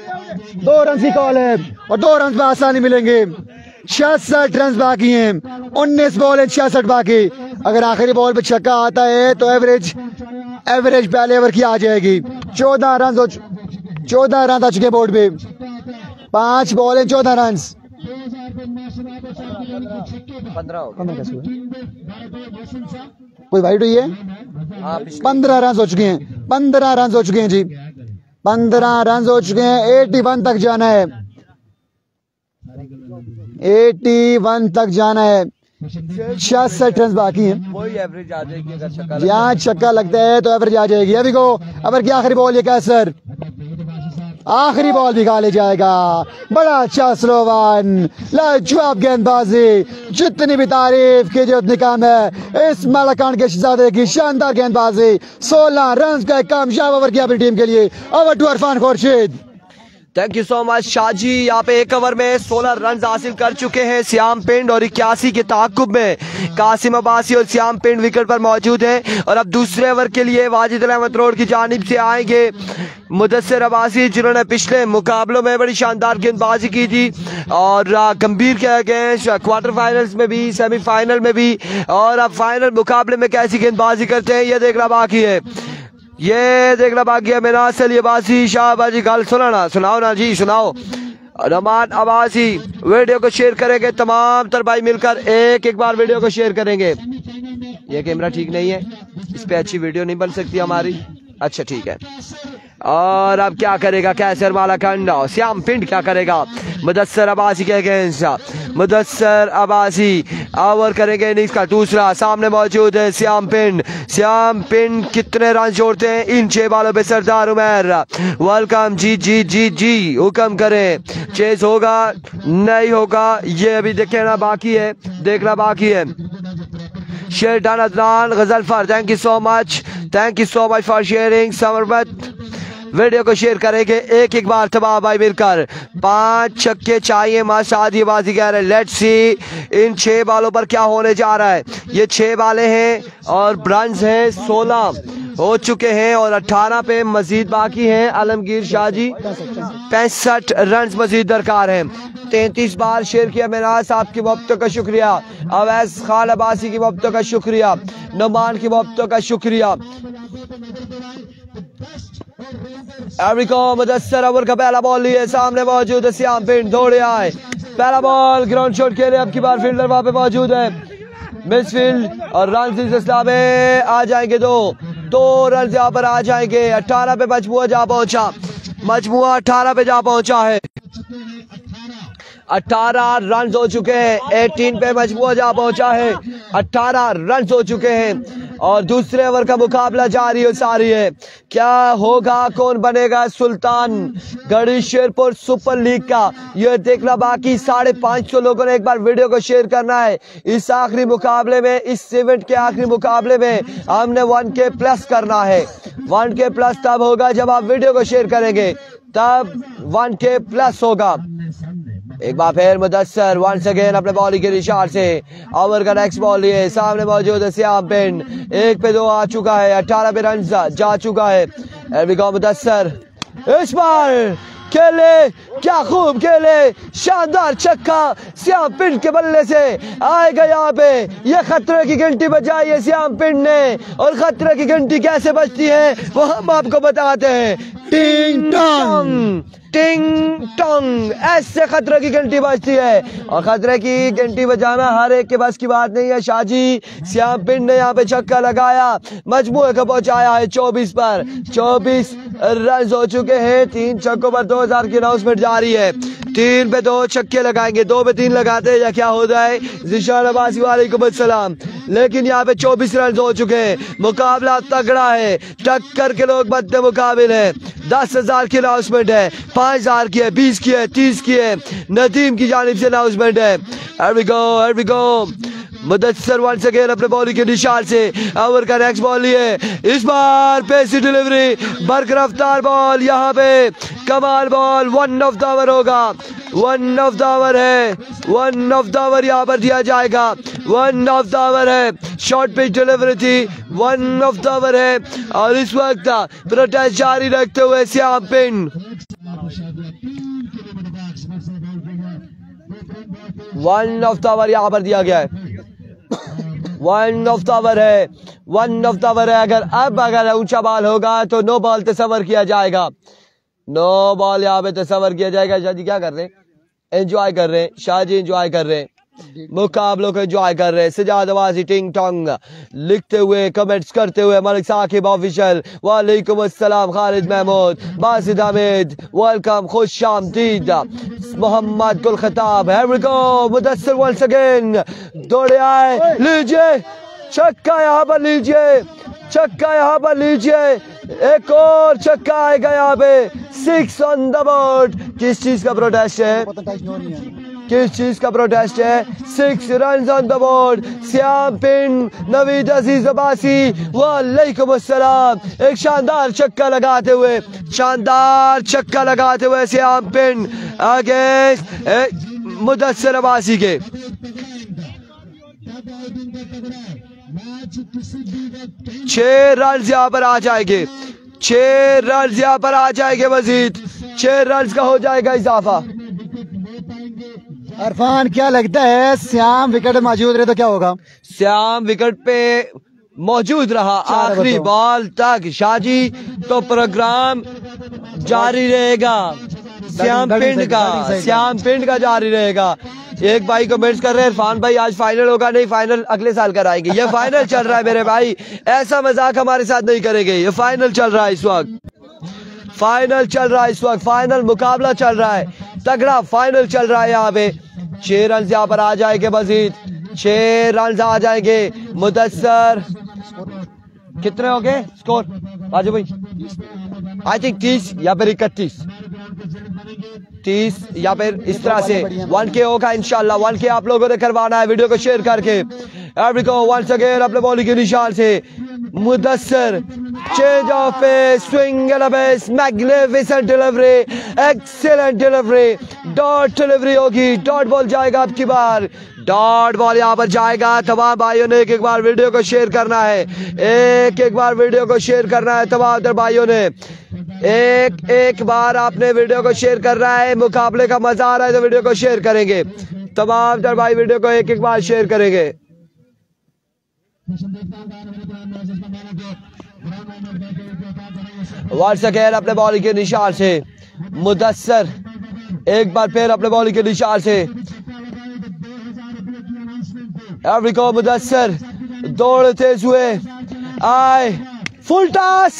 2 रन की कॉल है और 2 रन पे आसानी मिलेंगे। 66 रन बाकी हैं, 19 बॉल 66 बाकी। अगर आखिरी बॉल पे छक्का आता है तो एवरेज पहले ओवर की आ जाएगी। 14 रन आ चुके बोर्ड पे, 5 बॉल 14 रन। 15 कोई वाइड हुई है, 15 रन हो चुके हैं, 15 रन हो चुके हैं जी, 15 रन हो चुके हैं। 81 तक जाना है, 81 तक जाना है। 66 रन बाकी हैं। वही एवरेज आ जाएगी अगर छक्का यहाँ छक्का लगता है तो एवरेज आ जाएगी। अभी को ओवर की आखिरी बॉल ये कैसर, आखिरी बॉल भी खा ले जाएगा। बड़ा अच्छा स्लोवान, लाजवाब गेंदबाजी, जितनी भी तारीफ की उतनी कम है। इस मलाकांड के शहजादे की शानदार गेंदबाजी, 16 रन का एक कामयाब ओवर किया अपनी टीम के लिए। Over to Irfan Khurshid. Thank you so much Shahji. यहाँ पे 1 ओवर में 16 रन हासिल कर चुके हैं श्याम पिंड और 81 के ताकुब में कासिम अब्बासी और श्याम पिंड विकेट पर मौजूद हैं। और अब दूसरे ओवर के लिए वाजिद अहमद रोड की जानिब से आएंगे मुदस्सिर अब्बासी, जिन्होंने पिछले मुकाबलों में बड़ी शानदार गेंदबाजी की थी और गंभीर के अगेंस्ट क्वार्टर फाइनल्स में भी, सेमीफाइनल में भी, और अब फाइनल मुकाबले में कैसी गेंदबाजी करते हैं ये देखना बाकी है, ये देखना बाकी है। मिनासल अब्बासी, शाहबाजी गल सुनाओ ना जी, सुनाओ। रमान अब्बासी वीडियो को शेयर करेंगे, तमाम तर भाई मिलकर एक बार वीडियो को शेयर करेंगे। ये कैमरा ठीक नहीं है, इस पे अच्छी वीडियो नहीं बन सकती हमारी। अच्छा ठीक है। और अब क्या करेगा कैसर मलाकांड, श्याम पिंड क्या करेगा मुदस्सिर अब्बासी के अगेंस्ट। मुदस्सिर अब्बासी ओवर करेंगे इनिंग्स का दूसरा, सामने मौजूद है श्याम पिंड। श्याम पिंड कितने रन जोड़ते हैं इन 6 बॉलों पे। सरदार उमर वेलकम जी जी जी जी, हुक्म करें, चेस होगा नहीं होगा ये अभी देखना बाकी है, देखना बाकी है। शेरडान Adnan Ghazanfar, thank you so much, thank you so much for sharing. समरबत वीडियो को शेयर करेंगे एक बार तबाह भाई मिलकर। 5 छक्के चाहिए माशादी बाजी कह रहे। लेट्स सी इन 6 बॉलों पर क्या होने जा रहा है। ये 6 बॉलें हैं और रन्स हैं 16 हो चुके हैं और 18 पे मजीद बाकी हैं। आलमगीर शाह जी 65 रन मजीद दरकार हैं। 33 बार शेयर किया मेरा साहब की मोहब्बतों का शुक्रिया, अवैस खान अब्बासी की मोहब्बतों का शुक्रिया, नुमान की मोहब्बतों का शुक्रिया। मुदस्सिर ओवर का पहला बॉल लिए, सामने मौजूद है श्याम पिंड, दौड़े आए, पहला बॉल ग्राउंड शॉट के लिए। अब की बार फील्डर वहां पे मौजूद है, मिसफील्ड और रन इस सिलसिला में आ जाएंगे 2 रन यहाँ पर आ जाएंगे। 18 पे मजमुआ जा पहुंचा, मजमुआ 18 पे जा पहुंचा है। 18 रन हो चुके हैं। 18 पे मजमुआ जा पहुंचा है। 18 रन हो चुके हैं और दूसरे ओवर का मुकाबला जारी हो सारी है। क्या होगा, कौन बनेगा सुल्तान गढ़ी शेरपुर सुपर लीग का, यह देखना बाकी। 550 लोगों ने एक बार वीडियो को शेयर करना है। इस आखिरी मुकाबले में, इस इवेंट के आखिरी मुकाबले में हमने 1K प्लस करना है। 1K प्लस तब होगा जब आप वीडियो को शेयर करेंगे, तब 1K प्लस होगा। एक बार फिर मुदस्सर वंस अगेन अपने बॉलिंग के निशान से ओवर का नेक्स्ट बॉल ये सामने मौजूद है श्याम पिंड। 1 पे 2 आ चुका है, 18 पे रन जा चुका है। मुदस्सर इस बार खेले, क्या खूब खेले, शानदार छक्का श्याम पिंड के बल्ले से आएगा यहाँ पे। ये खतरे की घंटी बजाई है श्याम पिंड ने और खतरे की घंटी कैसे बजती है वो हम आपको बताते हैं। टिंग टोंग टिंग टोंग, ऐसे खतरे की घंटी बजती है और खतरे की घंटी बजाना हर एक के बस की बात नहीं है। शाहजी श्याम पिंड ने यहाँ पे छक्का लगाया, मजमूए को पहुंचाया है 24 पर। 24 रन हो चुके हैं। 3 छक्कों पर 2000 की अनाउंसमेंट जारी है। 3 पे 2 छक्के लगाएंगे, 2 पे 3 लगाते हैं या क्या होता है। जिशान अब्बासी वालेकुम अस्सलाम। लेकिन यहाँ पे 24 रन हो चुके हैं। मुकाबला तगड़ा है, टक्कर के लोग मद्दे मुकाबिल है। 10,000 की अनाउंसमेंट है, 5,000 की है, 20 की है, 30 की है। नदीम की जानिब से अनाउंसमेंट है। Here we go। Mudassar once again अपने बॉलिंग के निशान से ओवर का नेक्स्ट बॉल लिए। इस बार पेसी डिलीवरी, बरकरफ्तार बॉल, यहाँ पे कमाल बॉल। 1 ऑफ द ओवर होगा, 1 ऑफ द ओवर है। 1 ऑफ द ओवर यहाँ पर दिया जाएगा। 1 ऑफ द ओवर है, शॉर्ट पिच डिलीवरी थी। 1 ऑफ द ओवर है और इस वक्त प्रोटेस्ट जारी रखते हुए श्याम पिंड 1 ऑफ द ओवर यहाँ पर दिया गया है। 1 ऑफ द ओवर है, 1 ऑफ द ओवर है। अगर ऊंचा बॉल होगा तो नो बॉल तस्वर किया जाएगा। नो बॉल यहाँ पे तस्वर किया जाएगा। शाहजी क्या कर रहे हैं? एंजॉय कर रहे हैं। शाहजी एंजॉय कर रहे हैं, मुकाबलों को एंजॉय कर रहे हैं। सजाद आवाज़ी टिंग टोंग लिखते हुए, कमेंट्स करते हुए मलिक साकिब ऑफिशियल वालेकुम अस्सलाम। खालिद महमूद, बासिद हामिद वेलकम, खुश आमदीद। Mohammad Gul Khattab, here we go। Mudassar once again दौड़े आए, लीजिए छक्का यहाँ पर, लीजिए छक्का यहाँ पर, लीजिए एक और छक्का आएगा यहाँ पे। 6 ऑन द बोर्ड। किस चीज का प्रोटेस्ट है? किस चीज का प्रोटेस्ट है? 6 run on the board. Shyam पिंड, नवीद अजीज अब्बासी वालेकुम अस्सलाम। एक शानदार छक्का लगाते हुए, शानदार छक्का लगाते हुए श्याम पिंड अगेंस्ट मुदस्सर अब्बासी के। 6 रन यहाँ पर आ जाएंगे, 6 रन यहाँ पर आ जाएंगे मजीद। 6 रन का हो जाएगा इजाफा। इरफान क्या लगता है, श्याम विकेट मौजूद रहे तो क्या होगा? श्याम विकेट पे मौजूद रहा आखिरी बॉल तक शाहजी, तो प्रोग्राम जारी रहेगा। श्याम पिंड का जारी रहेगा। एक भाई कमेंट्स कर रहे हैं, इरफान भाई आज फाइनल होगा। नहीं, फाइनल अगले साल कराएंगे। ये फाइनल चल रहा है मेरे भाई, ऐसा मजाक हमारे साथ नहीं करेंगे। ये फाइनल चल रहा है इस वक्त, फाइनल चल रहा है इस वक्त, फाइनल मुकाबला चल रहा है, तगड़ा फाइनल चल रहा है। यहाँ पे 6 रन यहाँ पर आ जाएंगे मजीद, 6 रन आ जाएंगे। मुदस्सर कितने हो गए स्कोर राजू भाई? आई थिंक 30 या फिर 31-30 या फिर इस तरह से 1K होगा इंशाल्लाह। 1K आप लोगों ने करवाना है वीडियो को शेयर करके। वंस अगेन अपने बॉलिंग के निशान से Mudassar, change of pace, swing and a base, magnificent delivery, excellent delivery, dot delivery होगी। डॉट बॉल जाएगा आपकी बार, डॉट बॉल यहाँ पर जाएगा। तमाम भाइयों ने एक बार वीडियो को शेयर करना है, एक बार वीडियो को शेयर करना है। तमाम भाइयों ने एक बार आपने वीडियो को शेयर करना है। मुकाबले का मजा आ रहा है तो वीडियो को शेयर करेंगे। तमाम भाई वीडियो को एक बार शेयर करेंगे। वंस अगेन अपने बॉलिंग के निशान से मुदस्सर, एक बार फिर अपने बॉलिंग के निशान से एवरिको मुदस्सर दौड़ तेज हुए आए full toss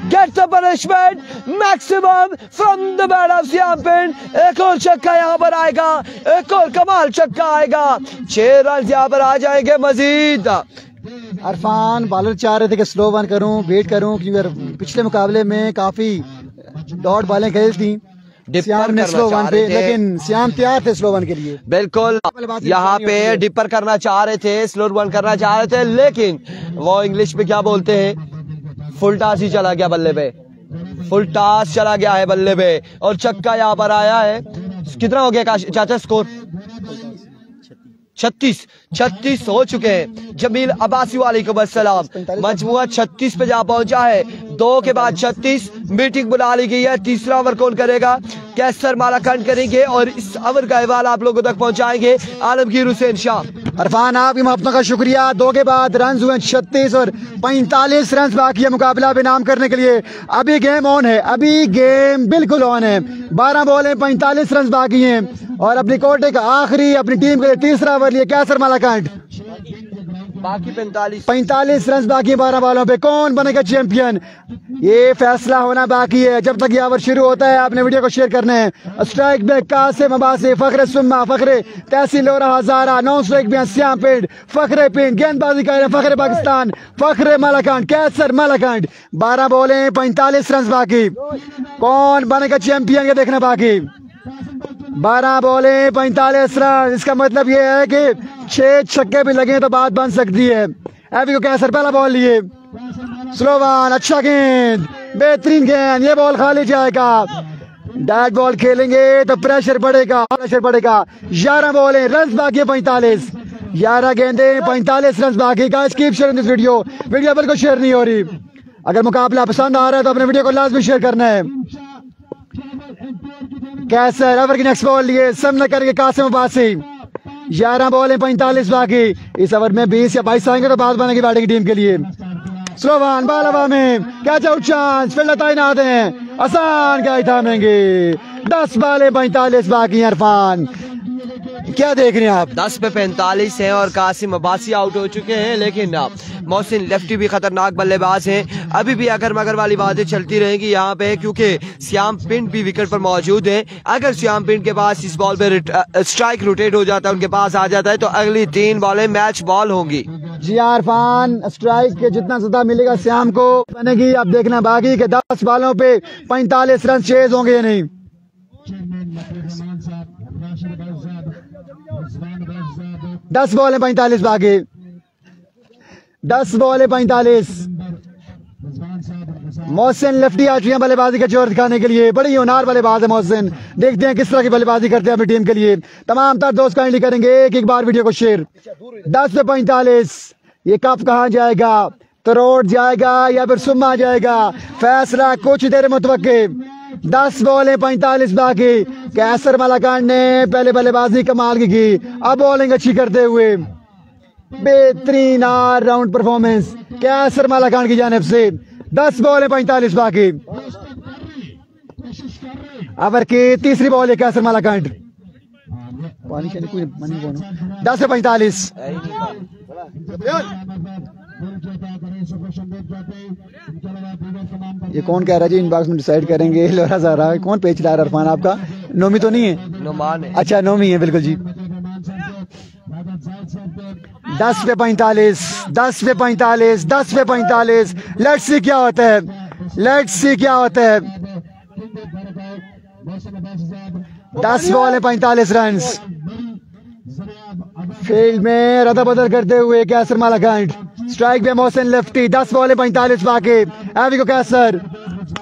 get the punishment maximum from the bat of Siam Pind। एक और छक्का यहाँ पर आएगा, एक और कमाल छक्का आएगा, 6 रन यहाँ पर आ जाएंगे मजीद। अरफान बॉलर चाह रहे थे कि स्लो वन करूं, वेट करूं, क्योंकि पिछले मुकाबले में काफी डॉट बॉलें खेली थी श्याम ने स्लो वन पे, लेकिन श्याम तैयार थे स्लो वन के लिए। बिल्कुल यहाँ पे डिपर करना चाह रहे थे, स्लो वन करना चाह रहे थे, लेकिन वो इंग्लिश में क्या बोलते हैं, फुल टॉस ही चला गया बल्ले पे, फुल टॉस चला गया है बल्ले पे और छक्का यहाँ पर आया है। कितना हो गया चाचा स्कोर? 36 हो चुके हैं। जमील अब्बासी वालेकुम अस्सलाम। मजमुआ 36 पे जा पहुंचा है। 2 के बाद 36 मीटिंग बुला ली गई है। तीसरा ओवर कौन करेगा? कैसर मालाकांड करेंगे और इस ओवर का अहवाल आप लोगों तक पहुंचाएंगे आलमगीर हुसैन शाह। अरफान आपकी मोहब्बतों का शुक्रिया। 2 के बाद रन हुए 36 और 45 रन बाकी है मुकाबला बेनाम करने के लिए। अभी गेम ऑन है, अभी गेम बिल्कुल ऑन है। 12 बॉलें 45 रन बाकी हैं और अपनी कोटे का आखिरी अपनी टीम के लिए तीसरा ओवर लिए कैसर मालाकांड। बाकी 45 रन बाकी है 12 बॉलों पे। कौन बनेगा चैंपियन, ये फैसला होना बाकी है। जब तक ये ओवर शुरू होता है आपने वीडियो को शेयर करना है। स्ट्राइक में कासिम अब्बासी, फखरे सुम्मा, फखरे तहसील लोरा हजारा। नॉन स्ट्राइक में श्याम पिंड, फखरे पिंड, गेंदबाजी कर रहे हैं फखरे पाकिस्तान, फखरे मालाकांड, कैसर मालाकांड। 12 बॉलें 45 रन बाकी। कौन बनेगा चैंपियन ये देखना बाकी। 12 बॉलें 45 रन। इसका मतलब ये है कि 6 छक्के भी लगे तो बात बन सकती है। अभी को कैसर पहला बॉल लिए, स्लो वन, अच्छा गेंद, बेहतरीन गेंद, ये बॉल खाली जाएगा। डैट बॉल खेलेंगे तो प्रेशर बढ़ेगा, 11 बॉलें, रन बाकी है 45, 11 गेंदें 45 रन बाकी। Guys keep sharing this video बिल्कुल शेयर नहीं हो रही। अगर मुकाबला पसंद आ रहा है तो अपने वीडियो को लाजमी शेयर करना है। कैसर ओवर की नेक्स्ट बॉल लिए, सामना करेंगे कासिम अब्बासी। 11 बॉलें 45 बाकी। इस ओवर में 20 या 22 आएंगे तो बात बनेगी बैटिंग टीम के लिए। स्लो वन, बॉल हवा में, कैच आउट चांस, फील्डर तैनात हैं, आसान कैच थामेंगे। 10 बॉलें 45 बाकी। इरफान क्या देख रहे हैं आप? 10 पे 45 है और कासिम अब्बासी आउट हो चुके हैं, लेकिन मोहसिन लेफ्टी भी खतरनाक बल्लेबाज हैं। अभी भी अगर मगर वाली बातें चलती रहेंगी यहाँ पे, क्योंकि श्याम पिंड भी विकेट पर मौजूद है। अगर श्याम पिंड के पास इस बॉल पे स्ट्राइक रोटेट हो जाता है, उनके पास आ जाता है, तो अगली 3 बॉलें मैच बॉल होंगी। जी इरफान, स्ट्राइक के जितना सदा मिलेगा श्याम को बनेगी। अब देखना बाकी के 10 बॉलों पे 45 रन चेज होंगे या नहीं। 10 बॉलें 45 बाकी। 10 बॉलें 45। मोहसिन लेफ्टी आर्टियां बल्लेबाजी का जोर दिखाने के लिए, बड़ी होनहार बल्लेबाज है मोहसिन। देखते हैं किस तरह की बल्लेबाजी करते हैं अपनी टीम के लिए। तमाम तर दोस्त काइंडली करेंगे एक बार वीडियो को शेयर। 10 पे 45। ये कप कहाँ जाएगा? तरोड़ जाएगा या फिर सुम्मा जाएगा? फैसला कुछ देर मुतवक्के। 10 बॉलें 45 बाकी। कैसर मालाकांड ने पहले बल्लेबाजी कमाल की, अब बॉलिंग अच्छी करते हुए बेहतरीन ऑल राउंड परफॉर्मेंस कैसर मालाकांड की जानिब से। 10 बॉलें 45 बाकी। ओवर की तीसरी बॉल है कैसर मालाकांड। 10 पे 45। ये कौन कह रहा है जी? इनबॉक्स में डिसाइड करेंगे। लोरा ज़ारा कौन पेच ला रहा है? इरफान आपका नोमी तो नहीं है? नोमान है। अच्छा नोमी है, बिल्कुल जी। 10 पे 45। 10 पे 45। 10 पे 45। लेट्स सी क्या होता है, लेट्स सी क्या होता है। 10 बॉलें 45 रन। फील्ड में रद्द बदल करते हुए कैसर मालाकांड। स्ट्राइक में मोहसिन लेफ्टी। 10 बॉलें 45 बाकी। एवी को कैसर,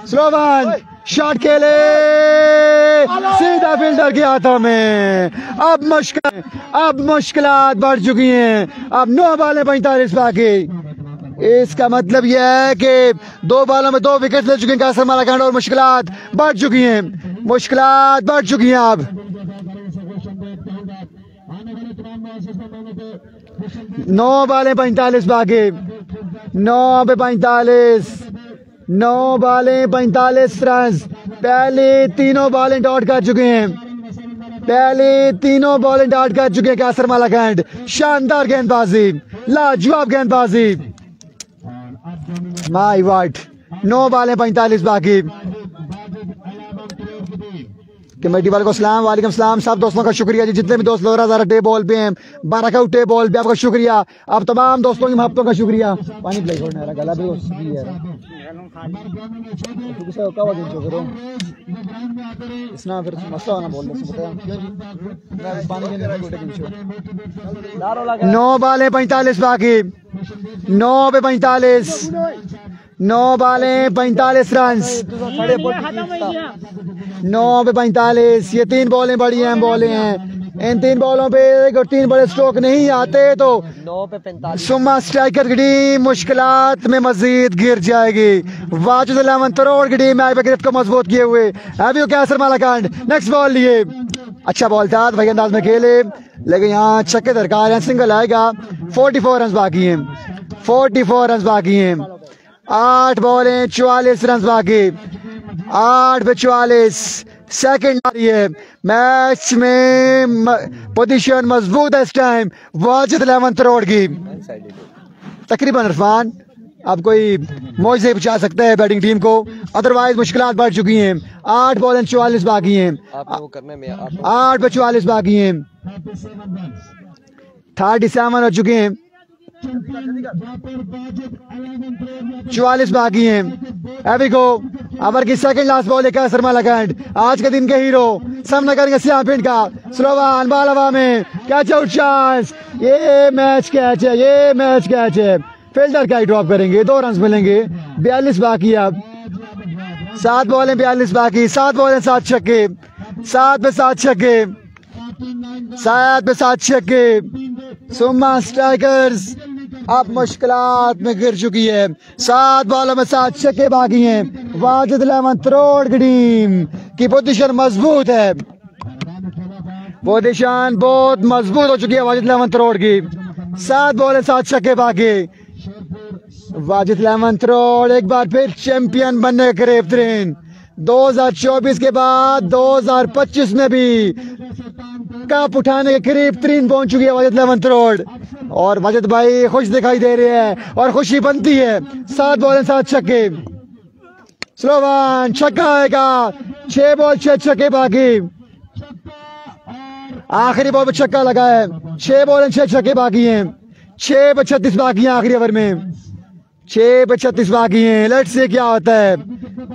स्लो वन, शॉट खेले, सीधा फील्डर के हाथों में। अब मुश्किलात बढ़ चुकी हैं। अब 9 बॉलें 45 बाकी। इसका मतलब यह है कि 2 बॉलों में 2 विकेट ले चुके हैं कैसर मालाकांड और मुश्किलात बढ़ चुकी हैं। मुश्किलात बढ़ चुकी हैं। अब 9 बॉलें 45 बाकी। 9 पे 45। 9 बॉलें 45 रन। पहले तीनों बॉलें डॉट कर चुके हैं। पहले तीनों बॉलें डाट कर चुके हैं कैसर मालाकंड। शानदार गेंदबाजी, लाजवाब गेंदबाजी। माई वाट 9 बॉलें 45 बाकी। कमेटी वाले को सलाम, वालेकुम सलाम। सब दोस्तों का शुक्रिया जी, जितने भी दोस्त लोग ज़रा टे बॉल पे हैं, 12 का टे बॉल पे आपका शुक्रिया। आप तमाम दोस्तों की महब्बतों का शुक्रिया। पानी पिलाई छोड़ना गला भी इसना फिर मसला होना बोल रहे 9 बॉलें 45 बाकी। 9 पे 45, 9 बॉलें 45 रन। 9 पे 45। ये 3 बॉलें बड़ी अहम बॉलें हैं। इन 3 बॉलों पे अगर 3 बड़े स्ट्रोक नहीं आते तो 9 पे 45 सुम्मा स्ट्राइकर की टीम मुश्किलात में मजीद गिर जाएगी। वाजिद 11 करोड़ की टीम मैच गिरफ्त को मजबूत किए हुए अभी कैसर मालाकांड। नेक्स्ट बॉल लिए, अच्छा बॉल था, भाई अंदाज में खेले, लेकिन यहाँ छक्के दरकार हैं, सिंगल आएगा। 44 रन बाकी हैं, 44 रन बाकी हैं। 8 बॉलें 44 रन बाकी। 8 पे 44। सेकंड आ रही है मैच में, पोजीशन मजबूत है इस टाइम वाजिद 11 करोड़ की। तकरीबन इरफान अब कोई मौजे बचा सकता है बैटिंग टीम को, अदरवाइज मुश्किलात बढ़ चुकी हैं। 8 बॉलें 44 बाकी हैं। 8 पे 44 बाकी हैं। 37 हो चुके हैं, 44 बाकी हैं। अभी को अवर की सेकंड लास्ट बॉल है कैसर मालाकांड, आज के दिन के हीरो। सामना करेंगे सियाम पिंड का स्लोवान बाल हवा में, कैच आउट चांस। ये मैच कैच है, ये मैच कैच है। फील्डर का ही ड्रॉप करेंगे, 2 रन मिलेंगे। 42 बाकी अब, 7 बॉलें 42 बाकी। 7 बॉलें 7 छक्के, 7 पे 7 छक्के, 7 पे 7 छक्के। सुम्मा स्ट्राइकर्स अब मुश्किलात में गिर चुकी है। 7 बॉलों में 7 छक्के बाकी हैं। वाजिद 11 करोड़ की टीम की पोजीशन मजबूत है, पोजीशन बहुत मजबूत हो चुकी है वाजिद 11 करोड़ की। 7 बॉलें 7 छक्के बाकी। वाजिद 11 करोड़ एक बार फिर चैंपियन बनने के करीब तरीन। 2024 के बाद 2025 में भी कप उठाने के करीब तरीन पहुंच चुकी है वाजिद 11 करोड़। और वाजिद भाई खुश दिखाई दे रहे हैं और खुशी बनती है। 7 बॉलें 7 छक्के। स्लोवान छक्का आएगा। 6 बॉल 6 छक्के बाकी। आखिरी बॉल पर छक्का लगा है। 6 बॉलें 6 छक्के बाकी हैं। 6 पे 36 बाकी हैं आखिरी ओवर में। 6 पे 36 बाकी हैं। लेट्स से क्या होता है,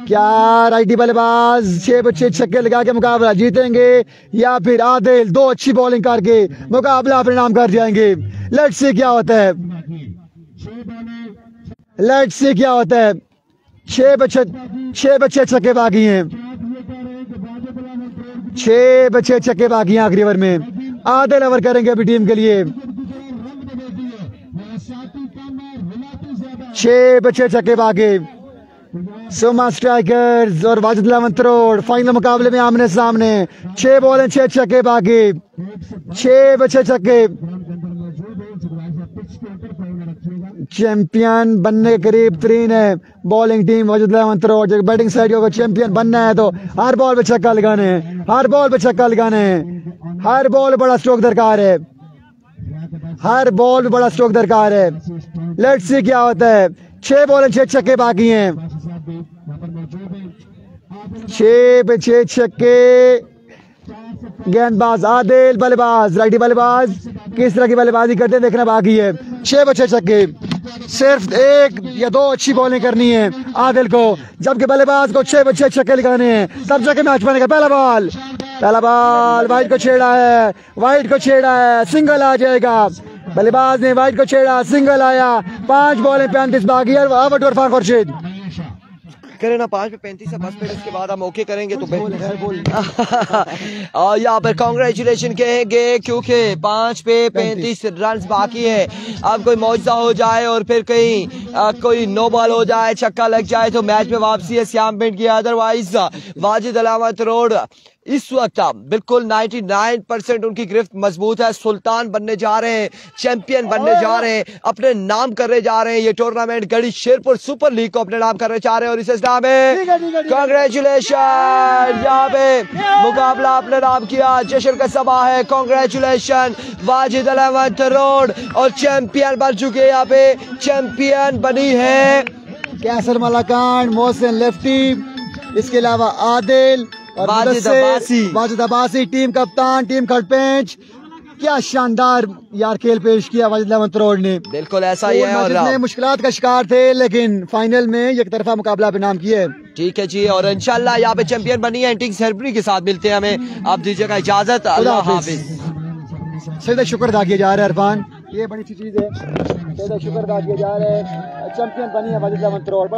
क्या राइटी बल्लेबाज 6 पे 6 छक्के लगा के मुकाबला जीतेंगे या फिर आदिल 2 अच्छी बॉलिंग करके मुकाबला अपने नाम कर जाएंगे। लेट्स से क्या होता है, लेट्स से क्या होता है। 6 पे 6 छक्के बाकी हैं। 6 पे 6 छक्के बाकी हैं आखिरी ओवर में। आदिल ओवर करेंगे अभी टीम के लिए। 6 पे 6 छक्के बाकी। सुमा स्ट्राइकर्स और वाजिद 11 करोड़ फाइनल मुकाबले में आमने सामने। 6 बॉलें 6 छक्के बाकी। 6 पे 6 छक्के। चैंपियन बनने के करीब तरीन है बॉलिंग टीम वाजिद 11 करोड़। जब बैटिंग साइड को चैंपियन बनना है तो हर बॉल पे छक्का लगाने हैं, हर बॉल पे छक्का लगाने हैं। हर बॉल बड़ा स्ट्रोक दरकार है, हर बॉल बड़ा स्ट्रोक दरकार है। लेट्स सी क्या होता है। 6 बॉलें 6 छक्के बाकी हैं। 6 पे 6 छक्के। गेंदबाज आदिल, बल्लेबाज राइटी बल्लेबाज किस तरह की बल्लेबाजी करते हैं देखना बाकी है। 6 पे 6 छक्के। सिर्फ 1 या 2 अच्छी बॉलिंग करनी है आदिल को, जबकि बल्लेबाज को 6 पे 6 छक्के लगाने हैं, तब जाके मैच बनेगा। पहला बॉल वाइट को छेड़ा है, वाइट को छेड़ा है, सिंगल आ जाएगा। बल्लेबाज ने वाइट को छेड़ा, सिंगल आया। 5 बॉलें 35 बाकी। आउट इरफान खुर्शीद करें ना 5 पे 35 है बस, फिर उसके बाद हम ओके करेंगे तो और यहाँ पर कांग्रेचुलेशन कहेंगे क्योंकि 5 पे 35 रन बाकी है। अब कोई मौजूदा हो जाए और फिर कहीं कोई नो बॉल हो जाए, छक्का लग जाए तो मैच में वापसी है श्याम पिंड की। अदरवाइज वाजिद 11 करोड़ इस वक्त बिल्कुल 99% उनकी गिरफ्त मजबूत है। सुल्तान बनने जा रहे हैं, चैंपियन बनने जा रहे हैं, अपने नाम करने जा रहे हैं। ये टूर्नामेंट गढ़ी शेरपुर सुपर लीग को अपने नाम करने जा रहे हैं और इस नाम में कांग्रेचुलेशन, यहाँ पे मुकाबला अपने नाम किया, जश्न का सभा है। कांग्रेचुलेशन वाजिद 11th रोड और चैंपियन बन चुके हैं। यहाँ पे चैंपियन बनी है कैसर मलाकान, मोहसिन लेफ्टी, इसके अलावा आदिल और वाजिद अब्बासी टीम कप्तान, टीम खड़पेंच। क्या शानदार यार खेल पेश किया वाजिद 11th रोड ने। बिल्कुल ऐसा ही है और मुश्किलात का शिकार थे लेकिन फाइनल में एक तरफा मुकाबला पे नाम किए। ठीक है जी, और इंशाल्लाह यहाँ पे चैंपियन बनी है। एंटिंग सेरेमनी के साथ मिलते हैं, हमें आप दीजिएगा इजाजत। अल्लाह हाफिज। सदा शुक्र अदा किया जा रहा है इरफान, ये बड़ी अच्छी चीज है। सदा शुक्र अदा किया जा रहा है, चैंपियन बनी है वाजिद 11th रोड।